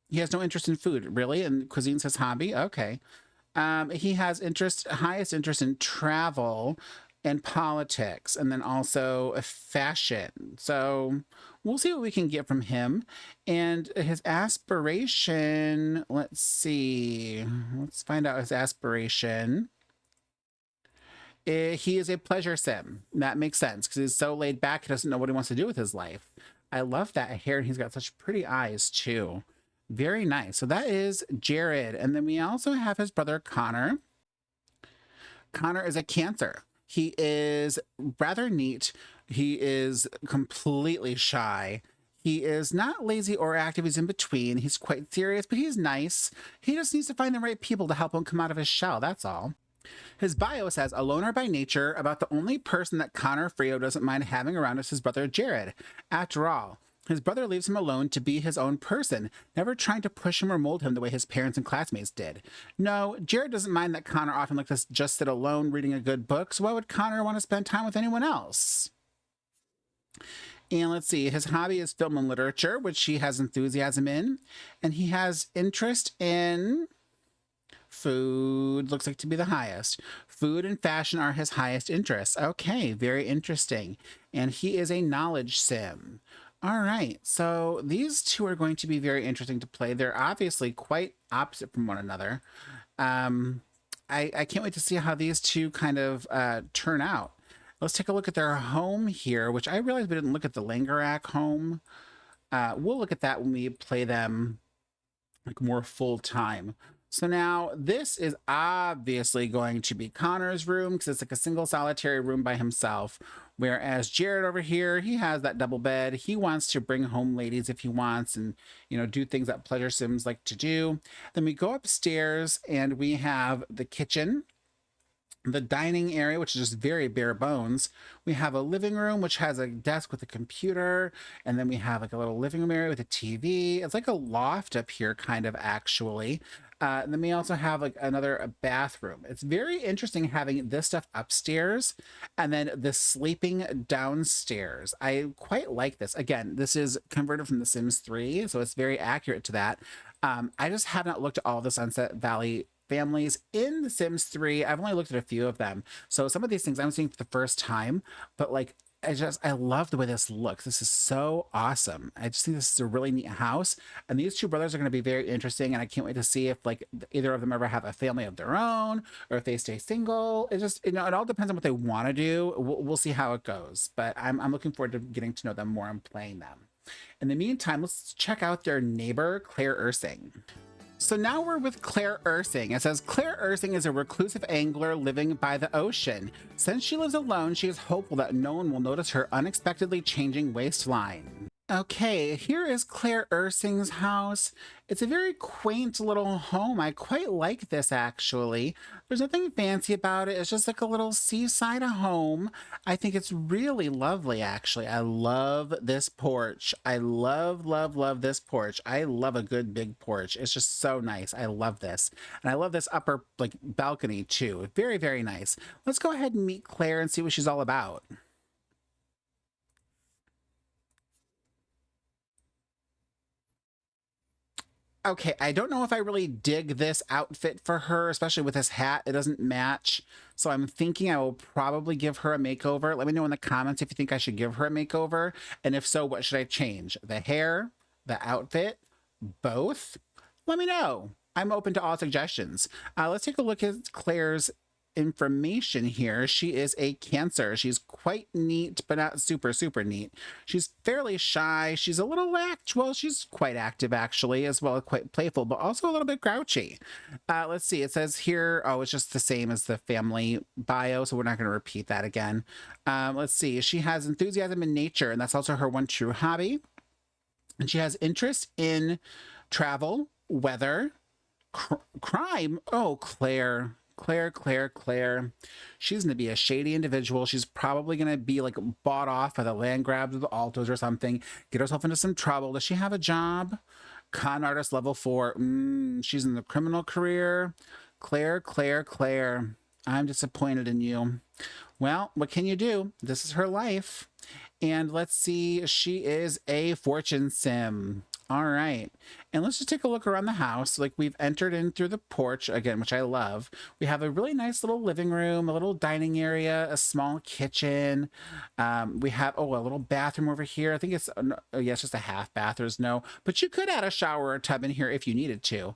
He has no interest in food, really, and cuisine's his hobby? Okay. He has highest interest in travel and politics, and then also fashion. So we'll see what we can get from him. And his aspiration, let's see. Let's find out his aspiration. He is a pleasure sim. That makes sense because he's so laid back, he doesn't know what he wants to do with his life. I love that hair, and he's got such pretty eyes too. Very nice. So that is Jared. And then we also have his brother, Connor. Connor is a Cancer. He is rather neat. He is completely shy. He is not lazy or active. He's in between. He's quite serious, but he's nice. He just needs to find the right people to help him come out of his shell. That's all. His bio says, a loner by nature, about the only person that Connor Frio doesn't mind having around is his brother, Jared. After all, his brother leaves him alone to be his own person, never trying to push him or mold him the way his parents and classmates did. No, Jared doesn't mind that Connor often likes to just sit alone reading a good book, so why would Connor want to spend time with anyone else? And let's see, his hobby is film and literature, which he has enthusiasm in, and he has interest in... Food looks like to be the highest. Food and fashion are his highest interests. Okay, very interesting. And he is a knowledge sim. All right, so these two are going to be very interesting to play. They're obviously quite opposite from one another. I can't wait to see how these two kind of turn out. Let's take a look at their home here, which I realized we didn't look at the Langerack home. We'll look at that when we play them like more full time. So now this is obviously going to be Connor's room because it's like a single solitary room by himself. Whereas Jared over here, he has that double bed. He wants to bring home ladies if he wants and, do things that pleasure sims like to do. Then we go upstairs and we have the kitchen, the dining area, which is just very bare bones. We have a living room, which has a desk with a computer. And then we have like a little living room area with a TV. It's like a loft up here, kind of actually. And then we also have like another bathroom. It's very interesting having this stuff upstairs and then the sleeping downstairs. I quite like this. Again, this is converted from The Sims 3, so it's very accurate to that. I just have not looked at all the Sunset Valley families in The Sims 3. I've only looked at a few of them. So some of these things I'm seeing for the first time, but like I love the way this looks. This is so awesome. I just think this is a really neat house. And these two brothers are going to be very interesting. And I can't wait to see if like either of them ever have a family of their own or if they stay single. It just, it all depends on what they want to do. We'll see how it goes. But I'm looking forward to getting to know them more and playing them. In the meantime, let's check out their neighbor, Claire Ursing. So now we're with Claire Ursing. It says, Claire Ursing is a reclusive angler living by the ocean. Since she lives alone, she is hopeful that no one will notice her unexpectedly changing waistline. Okay, here is Claire Ursing's house. It's a very quaint little home. I quite like this, actually. There's nothing fancy about it. It's just like a little seaside home. I think it's really lovely, actually. I love this porch. I love, love, love this porch. I love a good big porch. It's just so nice. I love this. And I love this upper like balcony, too. Very, very nice. Let's go ahead and meet Claire and see what she's all about. Okay, I don't know if I really dig this outfit for her, especially with this hat. It doesn't match. So I'm thinking I will probably give her a makeover. Let me know in the comments if you think I should give her a makeover. And if so, what should I change? The hair, the outfit, both? Let me know. I'm open to all suggestions. Let's take a look at Claire's information here. She is a Cancer. She's quite neat, but not super, super neat. She's fairly shy. She's a little well, she's quite active actually, as well as quite playful, but also a little bit grouchy. Let's see. It says here, oh, it's just the same as the family bio, so we're not going to repeat that again. Let's see. She has enthusiasm in nature, and that's also her one true hobby. And she has interest in travel, weather, crime. Oh, Claire. Claire. She's going to be a shady individual. She's probably going to be like bought off by the land grabs of the Altos or something. Get herself into some trouble. Does she have a job? Con artist level 4. She's in the criminal career. Claire. I'm disappointed in you. Well, what can you do? This is her life. And let's see. She is a fortune sim. All right. And let's just take a look around the house. Like we've entered in through the porch again, which I love. We have a really nice little living room, a little dining area, a small kitchen. We have, a little bathroom over here. I think it's, yeah, it's just a half bath. There's no, but you could add a shower or a tub in here if you needed to.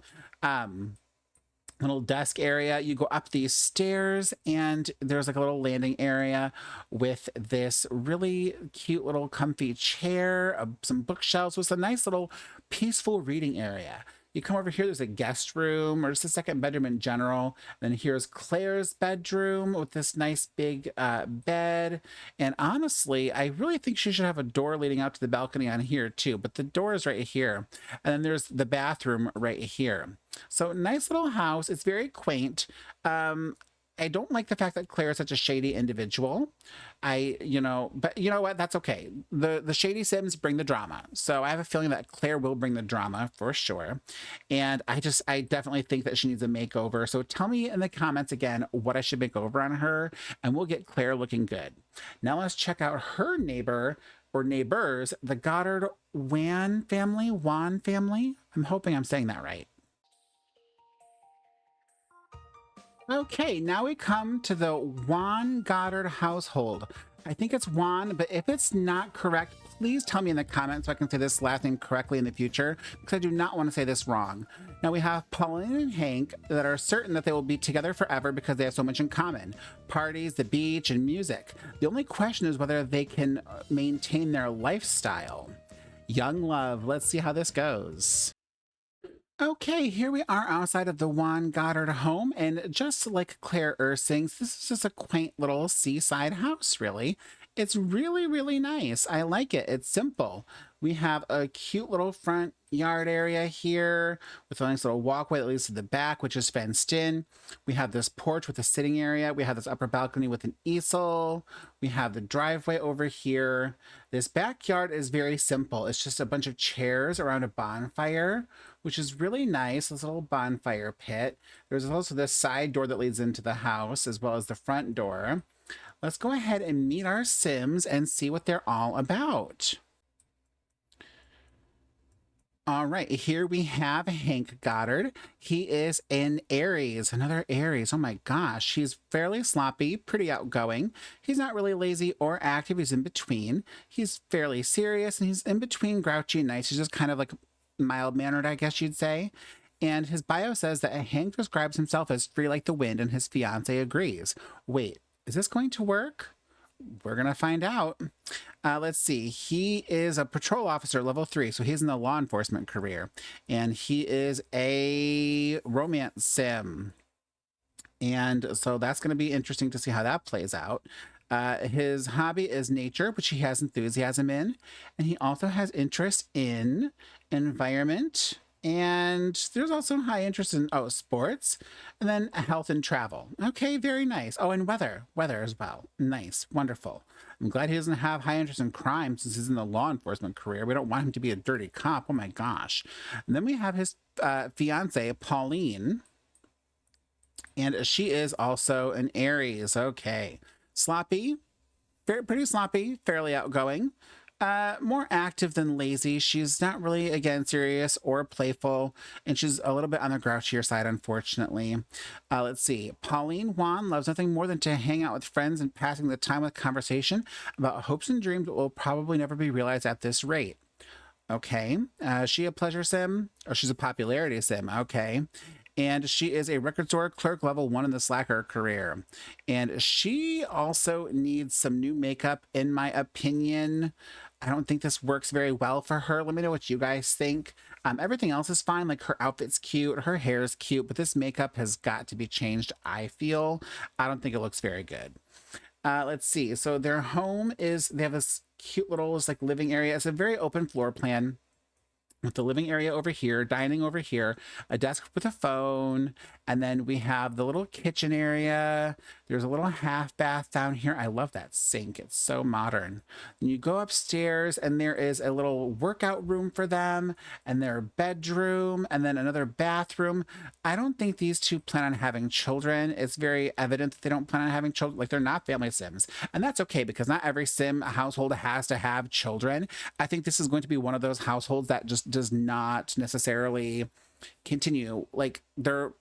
Little desk area. You go up these stairs and there's like a little landing area with this really cute little comfy chair, some bookshelves with a nice little peaceful reading area. You come over here, there's a guest room or just a second bedroom in general. Then here's Claire's bedroom with this nice big bed. And honestly, I really think she should have a door leading out to the balcony on here too, but the door is right here. And then there's the bathroom right here. So nice little house. It's very quaint. I don't like the fact that Claire is such a shady individual. But you know what? That's okay. The shady Sims bring the drama. So I have a feeling that Claire will bring the drama for sure. And I definitely think that she needs a makeover. So tell me in the comments again what I should make over on her, and we'll get Claire looking good. Now let's check out her neighbor or neighbors, the Goddard Wan family. I'm hoping I'm saying that right. Okay, now we come to the Juan Goddard household. I think it's Juan, but if it's not correct, please tell me in the comments so I can say this last name correctly in the future, because I do not want to say this wrong. Now we have Pauline and Hank that are certain that they will be together forever because they have so much in common. Parties, the beach, and music. The only question is whether they can maintain their lifestyle. Young love, let's see how this goes. Okay, here we are outside of the Juan Goddard home, and just like Claire Ursing's, this is just a quaint little seaside house, really. It's really, really nice. I like it. It's simple. We have a cute little front yard area here with a nice little walkway that leads to the back, which is fenced in. We have this porch with a sitting area. We have this upper balcony with an easel. We have the driveway over here. This backyard is very simple. It's just a bunch of chairs around a bonfire, which is really nice. This little bonfire pit. There's also this side door that leads into the house, as well as the front door. Let's go ahead and meet our Sims and see what they're all about. All right, here we have Hank Goddard. He is an Aries, another Aries. Oh my gosh, he's fairly sloppy, pretty outgoing. He's not really lazy or active, he's in between. He's fairly serious and he's in between grouchy and nice. He's just kind of like mild mannered, I guess you'd say. And his bio says that Hank describes himself as free like the wind, and his fiance agrees. Wait, is this going to work? We're going to find out. Let's see. He is a patrol officer, level 3, so he's in the law enforcement career. And he is a romance sim. And so that's going to be interesting to see how that plays out. His hobby is nature, which he has enthusiasm in. And he also has interest in environment. And there's also high interest in, sports, and then health and travel. Okay, very nice. Oh, and weather as well. Nice, wonderful. I'm glad he doesn't have high interest in crime since he's in the law enforcement career. We don't want him to be a dirty cop. Oh my gosh. And then we have his fiance, Pauline, and she is also an Aries. Okay, sloppy, pretty sloppy, fairly outgoing. More active than lazy. She's not really, again, serious or playful, and she's a little bit on the grouchier side, unfortunately. Let's see. Pauline Juan loves nothing more than to hang out with friends and passing the time with conversation about hopes and dreams that will probably never be realized at this rate. Okay. She a pleasure sim? Or she's a popularity sim. Okay. And she is a record store clerk level 1 in the Slacker career. And she also needs some new makeup, in my opinion. I don't think this works very well for her. Let me know what you guys think. Everything else is fine. Like her outfit's cute, her hair is cute, but this makeup has got to be changed, I feel. I don't think it looks very good. Let's see. So their home is, they have this cute little like living area. It's a very open floor plan, with the living area over here, dining over here, a desk with a phone, and then we have the little kitchen area. There's a little half bath down here. I love that sink. It's so modern. And you go upstairs and there is a little workout room for them, and their bedroom, and then another bathroom. I don't think these two plan on having children. It's very evident that they don't plan on having children. Like, they're not family sims. And that's okay, because not every sim household has to have children. I think this is going to be one of those households that just does not necessarily continue like their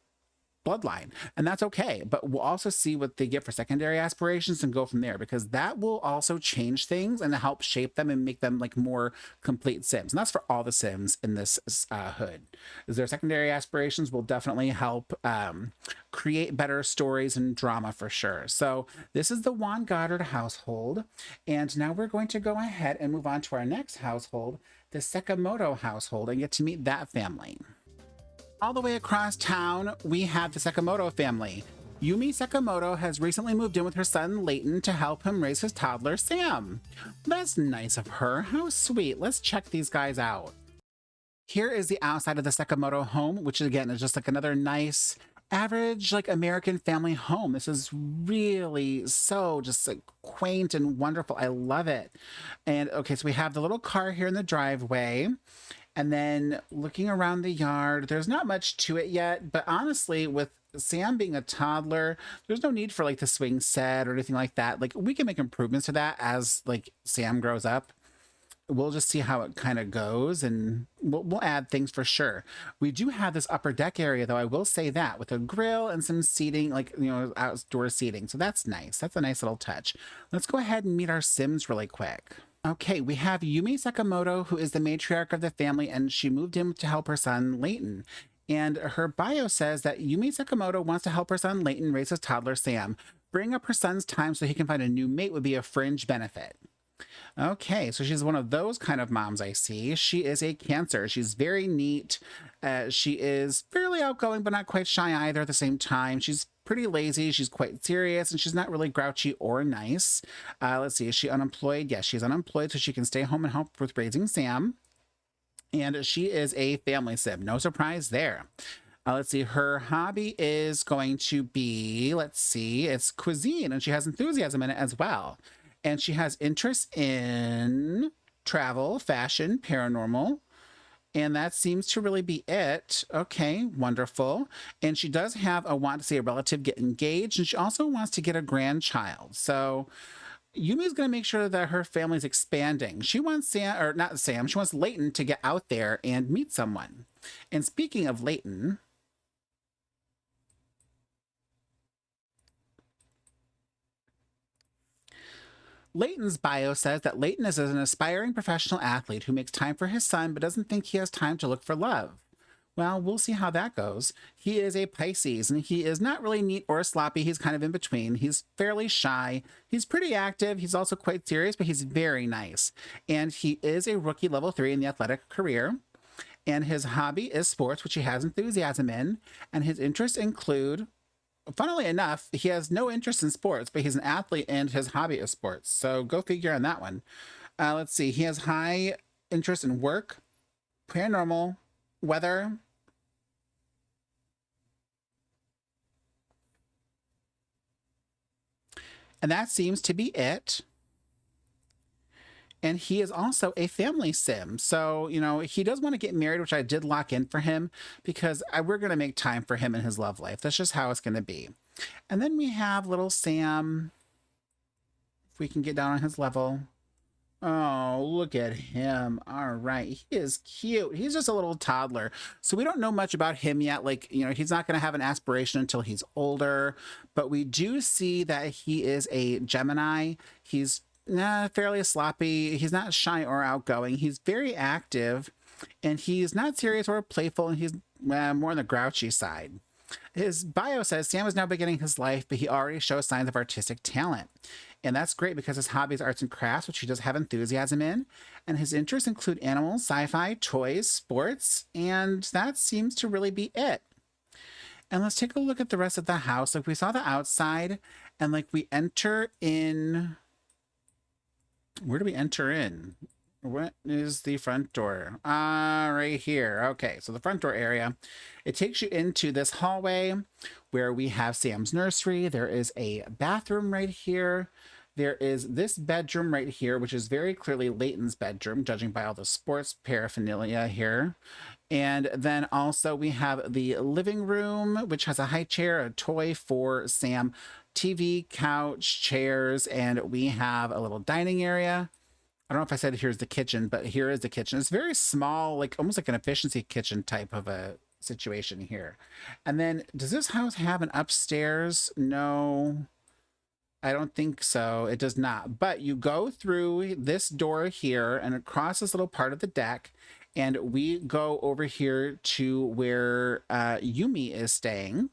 bloodline, and that's okay. But we'll also see what they get for secondary aspirations and go from there, because that will also change things and help shape them and make them like more complete sims. And that's for all the sims in this hood. Is their secondary aspirations will definitely help create better stories and drama for sure. So this is the Juan Goddard household, and now we're going to go ahead and move on to our next household, the Sakamoto household, and get to meet that family. All the way across town, we have the Sakamoto family. Yumi Sakamoto has recently moved in with her son Leighton to help him raise his toddler Sam. That's nice of her. How sweet. Let's check these guys out. Here is the outside of the Sakamoto home, which again is just like another nice, average like American family home. This is really so just like quaint and wonderful. I love it. And okay, so we have the little car here in the driveway. And then looking around the yard, there's not much to it yet, but honestly, with Sam being a toddler, there's no need for like the swing set or anything like that. Like, we can make improvements to that as like Sam grows up. We'll just see how it kind of goes, and we'll add things for sure. We do have this upper deck area, though, I will say that, with a grill and some seating, like, outdoor seating. So that's nice. That's a nice little touch. Let's go ahead and meet our Sims really quick. Okay, we have Yumi Sakamoto, who is the matriarch of the family, and she moved in to help her son, Leighton. And her bio says that Yumi Sakamoto wants to help her son, Leighton, raise his toddler, Sam. Bring up her son's time so he can find a new mate would be a fringe benefit. Okay, so she's one of those kind of moms I see. She is a Cancer. She's very neat. She is fairly outgoing, but not quite shy either at the same time. She's pretty lazy. She's quite serious, and she's not really grouchy or nice. Let's see, is she unemployed? Yes, she's unemployed, so she can stay home and help with raising Sam. And she is a family sim. No surprise there. Let's see, her hobby is going to be, let's see, it's cuisine, and she has enthusiasm in it as well. And she has interest in travel, fashion, paranormal. And that seems to really be it. Okay, wonderful. And she does have a want to see a relative get engaged, and she also wants to get a grandchild. So Yumi's going to make sure that her family's expanding. She wants Sam, or not Sam, she wants Leighton to get out there and meet someone. And speaking of Leighton, Leighton's bio says that Leighton is an aspiring professional athlete who makes time for his son but doesn't think he has time to look for love. Well, we'll see how that goes. He is a Pisces, and he is not really neat or sloppy. He's kind of in between. He's fairly shy. He's pretty active. He's also quite serious, but he's very nice. And he is a rookie level 3 in the athletic career. And his hobby is sports, which he has enthusiasm in. And his interests include, funnily enough, he has no interest in sports, but he's an athlete and his hobby is sports. So go figure on that one. Let's see. He has high interest in work, paranormal, weather, and that seems to be it. And he is also a family sim. So, you know, he does want to get married, which I did lock in for him because we're going to make time for him in his love life. That's just how it's going to be. And then we have little Sam. If we can get down on his level. Oh, look at him. All right. He is cute. He's just a little toddler. So we don't know much about him yet. Like, you know, he's not going to have an aspiration until he's older. But we do see that he is a Gemini. He's fairly sloppy. He's not shy or outgoing. He's very active. And he's not serious or playful. And he's more on the grouchy side. His bio says Sam is now beginning his life, but he already shows signs of artistic talent. And that's great because his hobby is arts and crafts, which he does have enthusiasm in. And his interests include animals, sci-fi, toys, sports, and that seems to really be it. And let's take a look at the rest of the house. Like we saw the outside, and like we enter in. Where do we enter in? What is the front door? Right here. Okay, so the front door area. It takes you into this hallway where we have Sam's nursery. There is a bathroom right here. There is this bedroom right here, which is very clearly Leighton's bedroom, judging by all the sports paraphernalia here. And then also we have the living room, which has a high chair, a toy for Sam, TV, couch, chairs, and we have a little dining area. I don't know if I said here's the kitchen, but here is the kitchen. It's very small, like almost like an efficiency kitchen type of a situation here. And then does this house have an upstairs? No, I don't think so. It does not. But you go through this door here and across this little part of the deck, and we go over here to where Yumi is staying.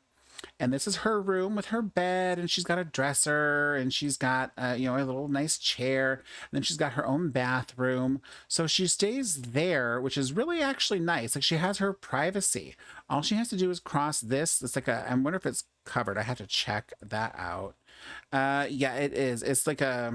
And this is her room with her bed, and she's got a dresser, and she's got, you know, a little nice chair. And then she's got her own bathroom. So she stays there, which is really actually nice. Like she has her privacy. All she has to do is cross this. It's like I wonder if it's covered. I have to check that out. Yeah, it is. It's like a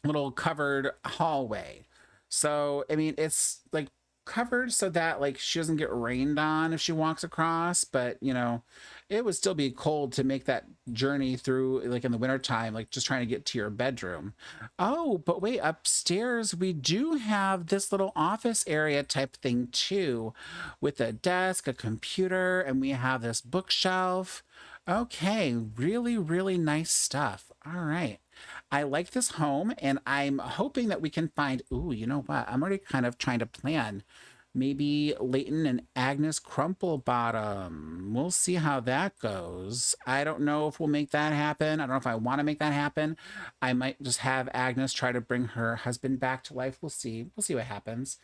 little covered hallway. So, I mean, it's like covered so that like she doesn't get rained on if she walks across, but you know, it would still be cold to make that journey through like in the wintertime, like just trying to get to your bedroom. Oh, but wait, upstairs we do have this little office area type thing too, with a desk, a computer, and we have this bookshelf. Okay, really, really nice stuff. All right. I like this home, and I'm hoping that we can find, ooh, you know what? I'm already kind of trying to plan maybe Leighton and Agnes Crumplebottom. We'll see how that goes. I don't know if we'll make that happen. I don't know if I want to make that happen. I might just have Agnes try to bring her husband back to life. We'll see. We'll see what happens.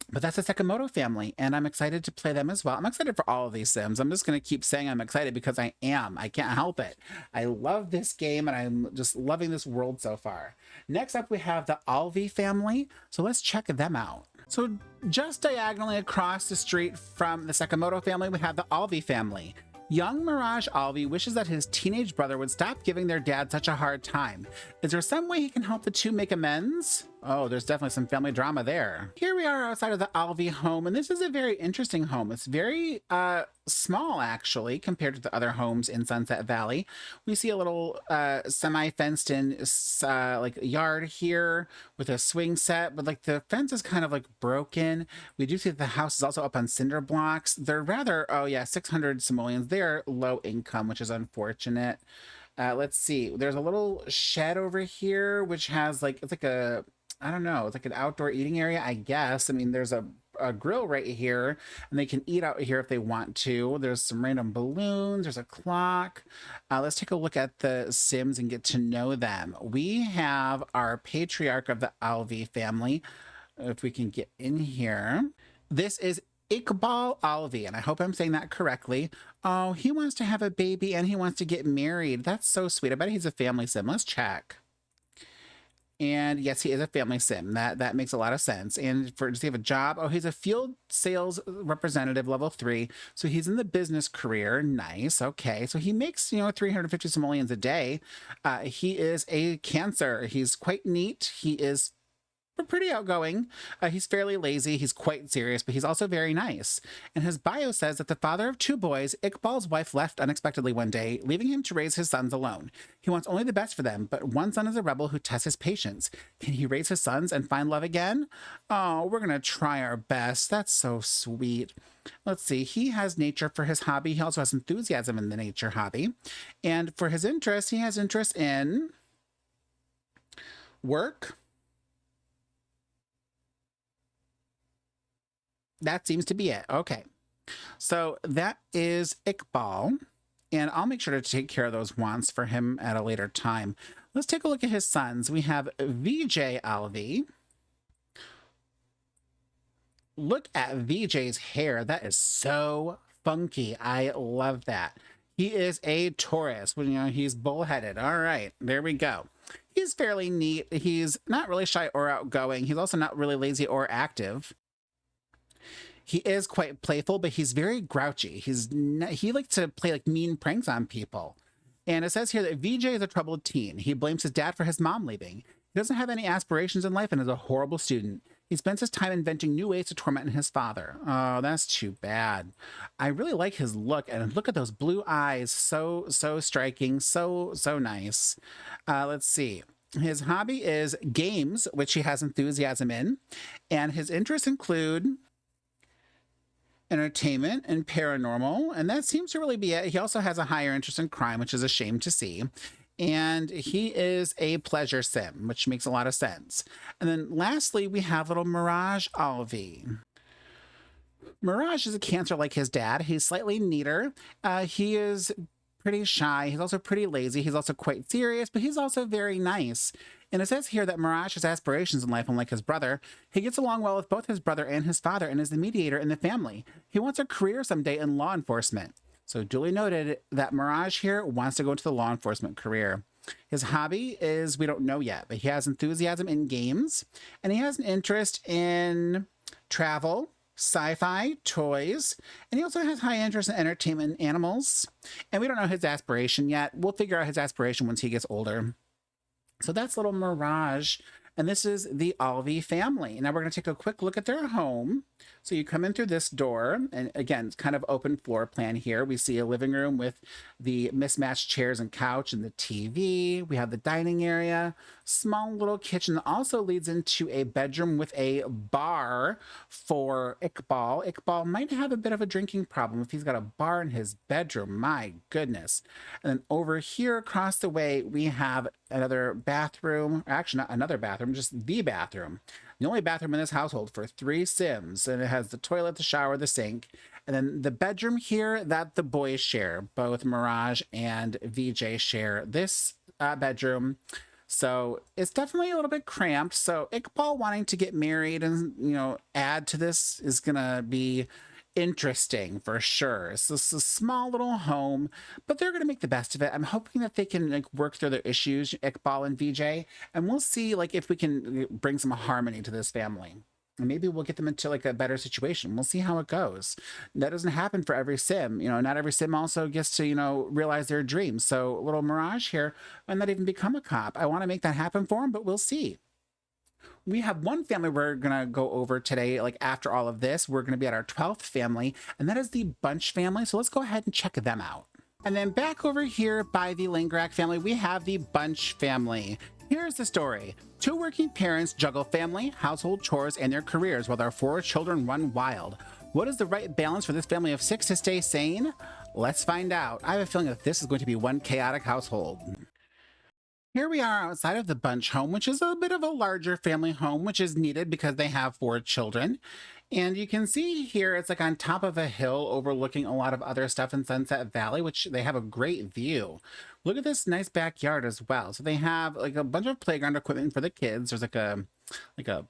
But that's the Sakamoto family, and I'm excited to play them as well. I'm excited for all of these Sims. I'm just going to keep saying I'm excited because I am. I can't help it. I love this game, and I'm just loving this world so far. Next up, we have the Alvi family, so let's check them out. So just diagonally across the street from the Sakamoto family, we have the Alvi family. Young Mirage Alvi wishes that his teenage brother would stop giving their dad such a hard time. Is there some way he can help the two make amends? Oh, there's definitely some family drama there. Here we are outside of the Alvi home, and this is a very interesting home. It's very small, actually, compared to the other homes in Sunset Valley. We see a little semi-fenced in like yard here with a swing set, but like the fence is kind of like broken. We do see that the house is also up on cinder blocks. They're rather, oh yeah, 600 simoleons. They're low income, which is unfortunate. Let's see. There's a little shed over here, which has like, it's like a, I don't know, it's like an outdoor eating area, I guess. I mean, there's a grill right here, and they can eat out here if they want to. There's some random balloons. There's a clock. Let's take a look at the Sims and get to know them. We have our patriarch of the Alvi family. If we can get in here. This is Iqbal Alvi, and I hope I'm saying that correctly. Oh, he wants to have a baby and he wants to get married. That's so sweet. I bet he's a family sim. Let's check. And yes, he is a family sim. That makes a lot of sense. And does he have a job? Oh, he's a field sales representative, level 3. So he's in the business career. Nice. Okay. So he makes, 350 simoleons a day. He is a Cancer. He's quite neat. He is pretty outgoing. He's fairly lazy. He's quite serious, but he's also very nice. And his bio says that the father of 2 boys, Iqbal's wife left unexpectedly one day, leaving him to raise his sons alone. He wants only the best for them, but one son is a rebel who tests his patience. Can he raise his sons and find love again? Oh, we're going to try our best. That's so sweet. Let's see. He has nature for his hobby. He also has enthusiasm in the nature hobby. And for his interests, he has interest in work. That seems to be it. Okay. So that is Iqbal. And I'll make sure to take care of those wants for him at a later time. Let's take a look at his sons. We have VJ Alvi. Look at VJ's hair. That is so funky. I love that. He is a Taurus. He's bullheaded. All right. There we go. He's fairly neat. He's not really shy or outgoing. He's also not really lazy or active. He is quite playful, but he's very grouchy. He likes to play like mean pranks on people. And it says here that VJ is a troubled teen. He blames his dad for his mom leaving. He doesn't have any aspirations in life and is a horrible student. He spends his time inventing new ways to torment his father. Oh, that's too bad. I really like his look, and look at those blue eyes. So striking. So nice. Let's see. His hobby is games, which he has enthusiasm in. And his interests include entertainment and paranormal, and that seems to really be it. He also has a higher interest in crime, which is a shame to see. And he is a pleasure sim, which makes a lot of sense. And then lastly, we have little Mirage Alvi. Mirage is a Cancer like his dad. He's slightly neater. He is pretty shy. He's also pretty lazy. He's also quite serious, but he's also very nice. And it says here that Mirage has aspirations in life, unlike his brother. He gets along well with both his brother and his father and is the mediator in the family. He wants a career someday in law enforcement. So duly noted that Mirage here wants to go into the law enforcement career. His hobby is, we don't know yet, but he has enthusiasm in games, and he has an interest in travel, sci-fi, toys, and he also has high interest in entertainment and animals. And we don't know his aspiration yet. We'll figure out his aspiration once he gets older. So that's little Mirage, and this is the Alvi family. Now we're going to take a quick look at their home. So you come in through this door, and again, it's kind of open floor plan here. We see a living room with the mismatched chairs and couch and the TV. We have the dining area, small little kitchen that also leads into a bedroom with a bar for Iqbal. Iqbal might have a bit of a drinking problem if he's got a bar in his bedroom. My goodness. And then over here across the way, we have another bathroom. Actually, not another bathroom, just the bathroom. The only bathroom in this household for 3 Sims, and it has the toilet, the shower, the sink, and then the bedroom here that the boys share. Both Mirage and VJ share this bedroom. So it's definitely a little bit cramped. So Iqbal wanting to get married and, add to this is going to be interesting for sure. It's a small little home, but they're going to make the best of it. I'm hoping that they can work through their issues, Iqbal and VJ, and we'll see if we can bring some harmony to this family. And maybe we'll get them into a better situation. We'll see how it goes. That doesn't happen for every sim. Not every sim also gets to, realize their dreams. So little Mirage here might not even become a cop. I want to make that happen for him, but we'll see. We have one family we're going to go over today. After all of this, we're going to be at our 12th family, and that is the Bunch family. So let's go ahead and check them out. And then back over here by the Langrak family, we have the Bunch family. Here's the story. 2 working parents juggle family, household chores, and their careers while their 4 children run wild. What is the right balance for this family of 6 to stay sane? Let's find out. I have a feeling that this is going to be one chaotic household. Here we are outside of the Bunch home, which is a bit of a larger family home, which is needed because they have 4 children. And you can see here, it's like on top of a hill overlooking a lot of other stuff in Sunset Valley, which they have a great view. Look at this nice backyard as well. So they have like a bunch of playground equipment for the kids. There's like a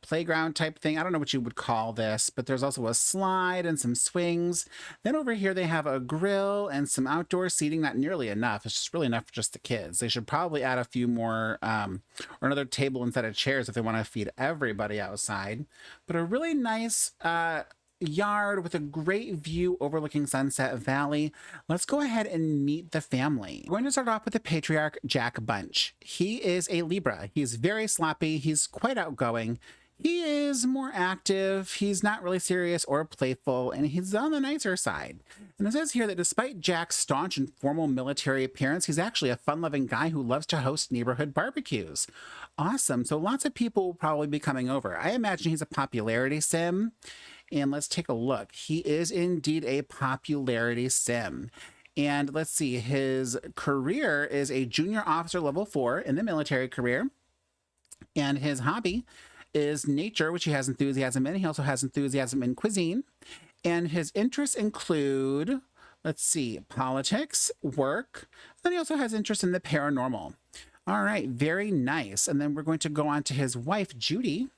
playground type thing. I don't know what you would call this, but there's also a slide and some swings. Then over here they have a grill and some outdoor seating. Not nearly enough. It's just really enough for just the kids. They should probably add a few more or another table instead of chairs if they want to feed everybody outside. But a really nice yard with a great view overlooking Sunset Valley. Let's go ahead and meet the family. We're going to start off with the patriarch, Jack Bunch. He is a Libra. He's very sloppy. He's quite outgoing. He is more active. He's not really serious or playful, and he's on the nicer side. And it says here that despite Jack's staunch and formal military appearance, he's actually a fun-loving guy who loves to host neighborhood barbecues. Awesome. So lots of people will probably be coming over. I imagine he's a popularity sim. And let's take a look. He is indeed a popularity sim. And let's see, his career is a junior officer level 4 in the military career. And his hobby is nature, which he has enthusiasm in. He also has enthusiasm in cuisine. And his interests include, let's see, politics, work. Then he also has interest in the paranormal. All right, very nice. And then we're going to go on to his wife, Judy.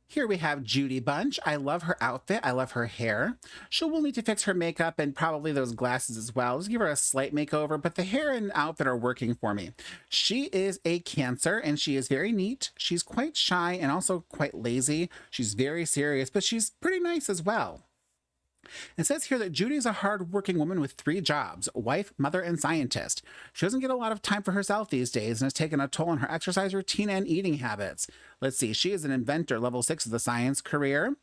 Here we have Judy Bunch. I love her outfit. I love her hair. She will need to fix her makeup and probably those glasses as well. Just give her a slight makeover, but the hair and outfit are working for me. She is a Cancer and she is very neat. She's quite shy and also quite lazy. She's very serious, but she's pretty nice as well. It says here that Judy is a hard-working woman with 3 jobs: wife, mother, and scientist. She doesn't get a lot of time for herself these days and has taken a toll on her exercise routine and eating habits. Let's see, she is an inventor, level 6 of the science career.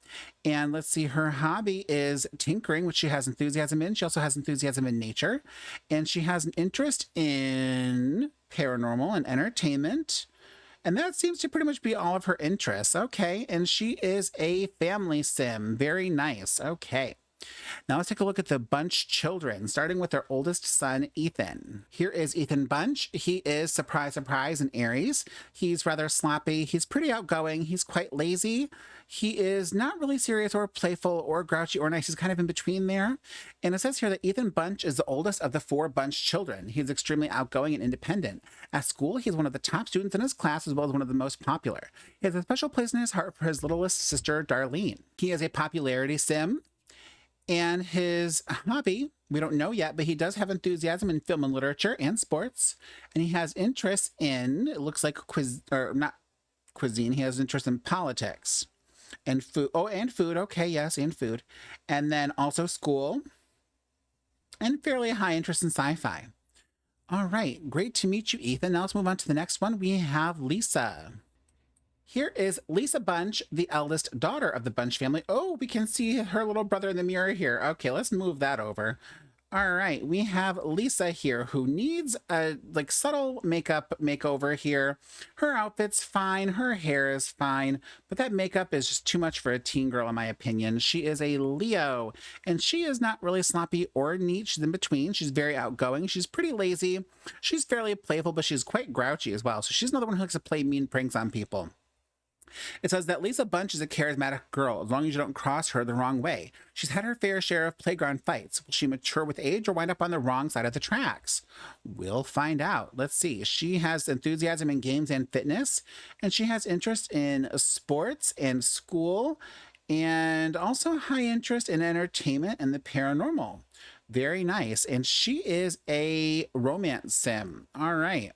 And let's see, her hobby is tinkering, which she has enthusiasm in. She also has enthusiasm in nature. And she has an interest in paranormal and entertainment. And that seems to pretty much be all of her interests. Okay, and she is a family sim. Very nice. Okay. Now let's take a look at the Bunch children, starting with their oldest son, Ethan. Here is Ethan Bunch. He is, surprise, surprise, an Aries. He's rather sloppy. He's pretty outgoing. He's quite lazy. He is not really serious or playful or grouchy or nice. He's kind of in between there. And it says here that Ethan Bunch is the oldest of the 4 Bunch children. He's extremely outgoing and independent. At school, he's one of the top students in his class as well as one of the most popular. He has a special place in his heart for his littlest sister, Darlene. He is a popularity sim. And his hobby, we don't know yet, but he does have enthusiasm in film and literature and sports. And he has interests in, it looks like not cuisine, he has interest in politics and food. Oh, and food. Okay, yes, and food. And then also school and fairly high interest in sci-fi. All right, great to meet you, Ethan. Now let's move on to the next one. We have Lisa. Here is Lisa Bunch, the eldest daughter of the Bunch family. Oh, we can see her little brother in the mirror here. Okay, let's move that over. All right, we have Lisa here who needs a like subtle makeup makeover here. Her outfit's fine, her hair is fine, but that makeup is just too much for a teen girl in my opinion. She is a Leo, and she is not really sloppy or neat. She's in between. She's very outgoing. She's pretty lazy. She's fairly playful, but she's quite grouchy as well. So she's another one who likes to play mean pranks on people. It says that Lisa Bunch is a charismatic girl, as long as you don't cross her the wrong way. She's had her fair share of playground fights. Will she mature with age or wind up on the wrong side of the tracks? We'll find out. Let's see. She has enthusiasm in games and fitness, and she has interest in sports and school, and also high interest in entertainment and the paranormal. Very nice. And she is a romance sim. All right.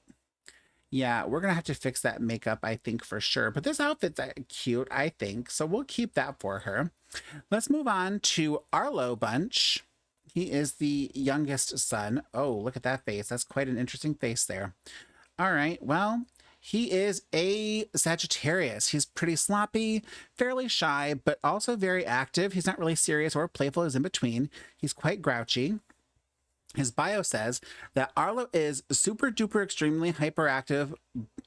Yeah, we're going to have to fix that makeup, I think, for sure. But this outfit's cute, I think. So we'll keep that for her. Let's move on to Arlo Bunch. He is the youngest son. Oh, look at that face. That's quite an interesting face there. All right, well, he is a Sagittarius. He's pretty sloppy, fairly shy, but also very active. He's not really serious or playful. He's in between. He's quite grouchy. His bio says that Arlo is super duper extremely hyperactive,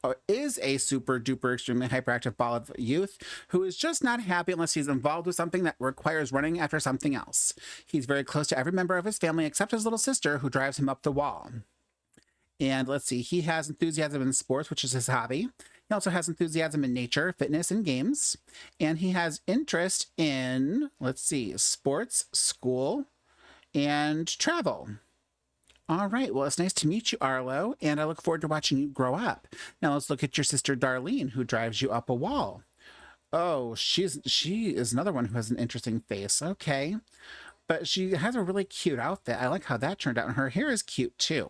or is a super duper extremely hyperactive ball of youth who is just not happy unless he's involved with something that requires running after something else. He's very close to every member of his family except his little sister, who drives him up the wall. And let's see, he has enthusiasm in sports, which is his hobby. He also has enthusiasm in nature, fitness, and games. And he has interest in, let's see, sports, school, and travel. All right, well, it's nice to meet you, Arlo, and I look forward to watching you grow up. Now let's look at your sister, Darlene, who drives you up a wall. Oh, she is another one who has an interesting face. Okay. But she has a really cute outfit. I like how that turned out. And her hair is cute too.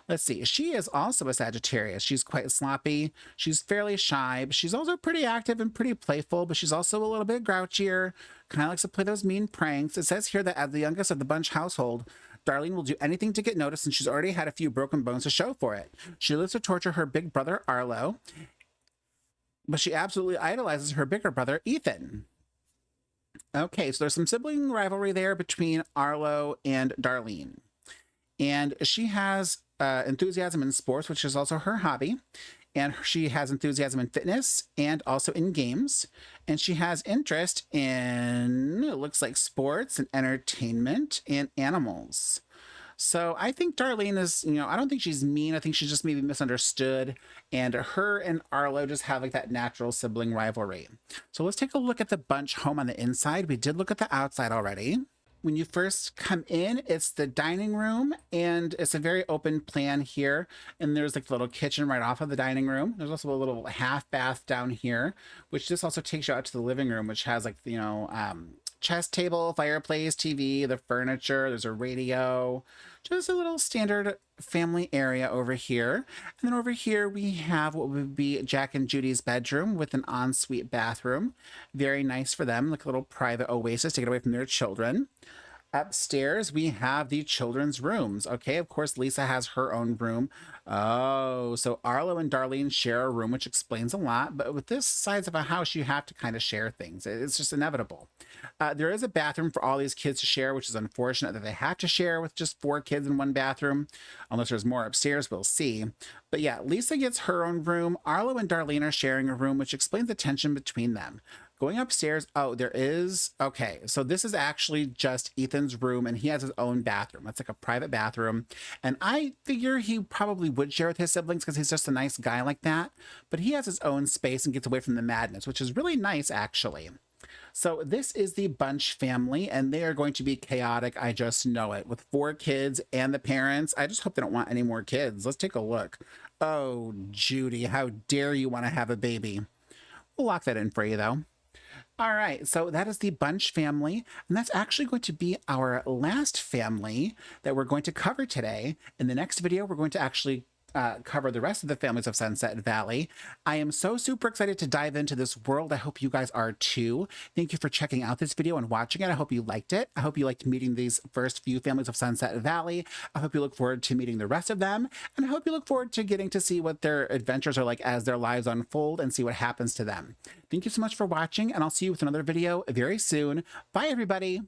Let's see. She is also a Sagittarius. She's quite sloppy. She's fairly shy, but she's also pretty active and pretty playful, but she's also a little bit grouchier. Kind of likes to play those mean pranks. It says here that as the youngest of the Bunch household, Darlene will do anything to get noticed, and she's already had a few broken bones to show for it. She lives to torture her big brother, Arlo, but she absolutely idolizes her bigger brother, Ethan. Okay, so there's some sibling rivalry there between Arlo and Darlene. And she has enthusiasm in sports, which is also her hobby. And she has enthusiasm in fitness and also in games. And she has interest in, it looks like, sports and entertainment and animals. So I think Darlene is, I don't think she's mean. I think she's just maybe misunderstood. And her and Arlo just have like that natural sibling rivalry. So let's take a look at the Bunch home on the inside. We did look at the outside already. When you first come in, it's the dining room, and it's a very open plan here. And there's like a little kitchen right off of the dining room. There's also a little half bath down here, which this also takes you out to the living room, which has like, chess table, fireplace, TV, the furniture, there's a radio, just a little standard family area over here. And then over here we have what would be Jack and Judy's bedroom with an ensuite bathroom. Very nice for them, like a little private oasis to get away from their children. Upstairs, we have the children's rooms. Okay, of course, Lisa has her own room. Oh, so Arlo and Darlene share a room, which explains a lot. But with this size of a house, you have to kind of share things. It's just inevitable. There is a bathroom for all these kids to share, which is unfortunate that they have to share with just 4 kids in one bathroom. Unless there's more upstairs, we'll see. But yeah, Lisa gets her own room. Arlo and Darlene are sharing a room, which explains the tension between them. Going upstairs, oh, there is, okay, so this is actually just Ethan's room, and he has his own bathroom. That's like a private bathroom. And I figure he probably would share with his siblings because he's just a nice guy like that. But he has his own space and gets away from the madness, which is really nice, actually. So this is the Bunch family, and they are going to be chaotic. I just know it. With 4 kids and the parents, I just hope they don't want any more kids. Let's take a look. Oh, Judy, how dare you want to have a baby? We'll lock that in for you, though. All right, so that is the Bunch family, and that's actually going to be our last family that we're going to cover today. In the next video, we're going to actually cover the rest of the families of Sunset Valley. I am so super excited to dive into this world. I hope you guys are too. Thank you for checking out this video and watching it. I hope you liked it. I hope you liked meeting these first few families of Sunset Valley. I hope you look forward to meeting the rest of them. And I hope you look forward to getting to see what their adventures are like as their lives unfold and see what happens to them. Thank you so much for watching, and I'll see you with another video very soon. Bye, everybody.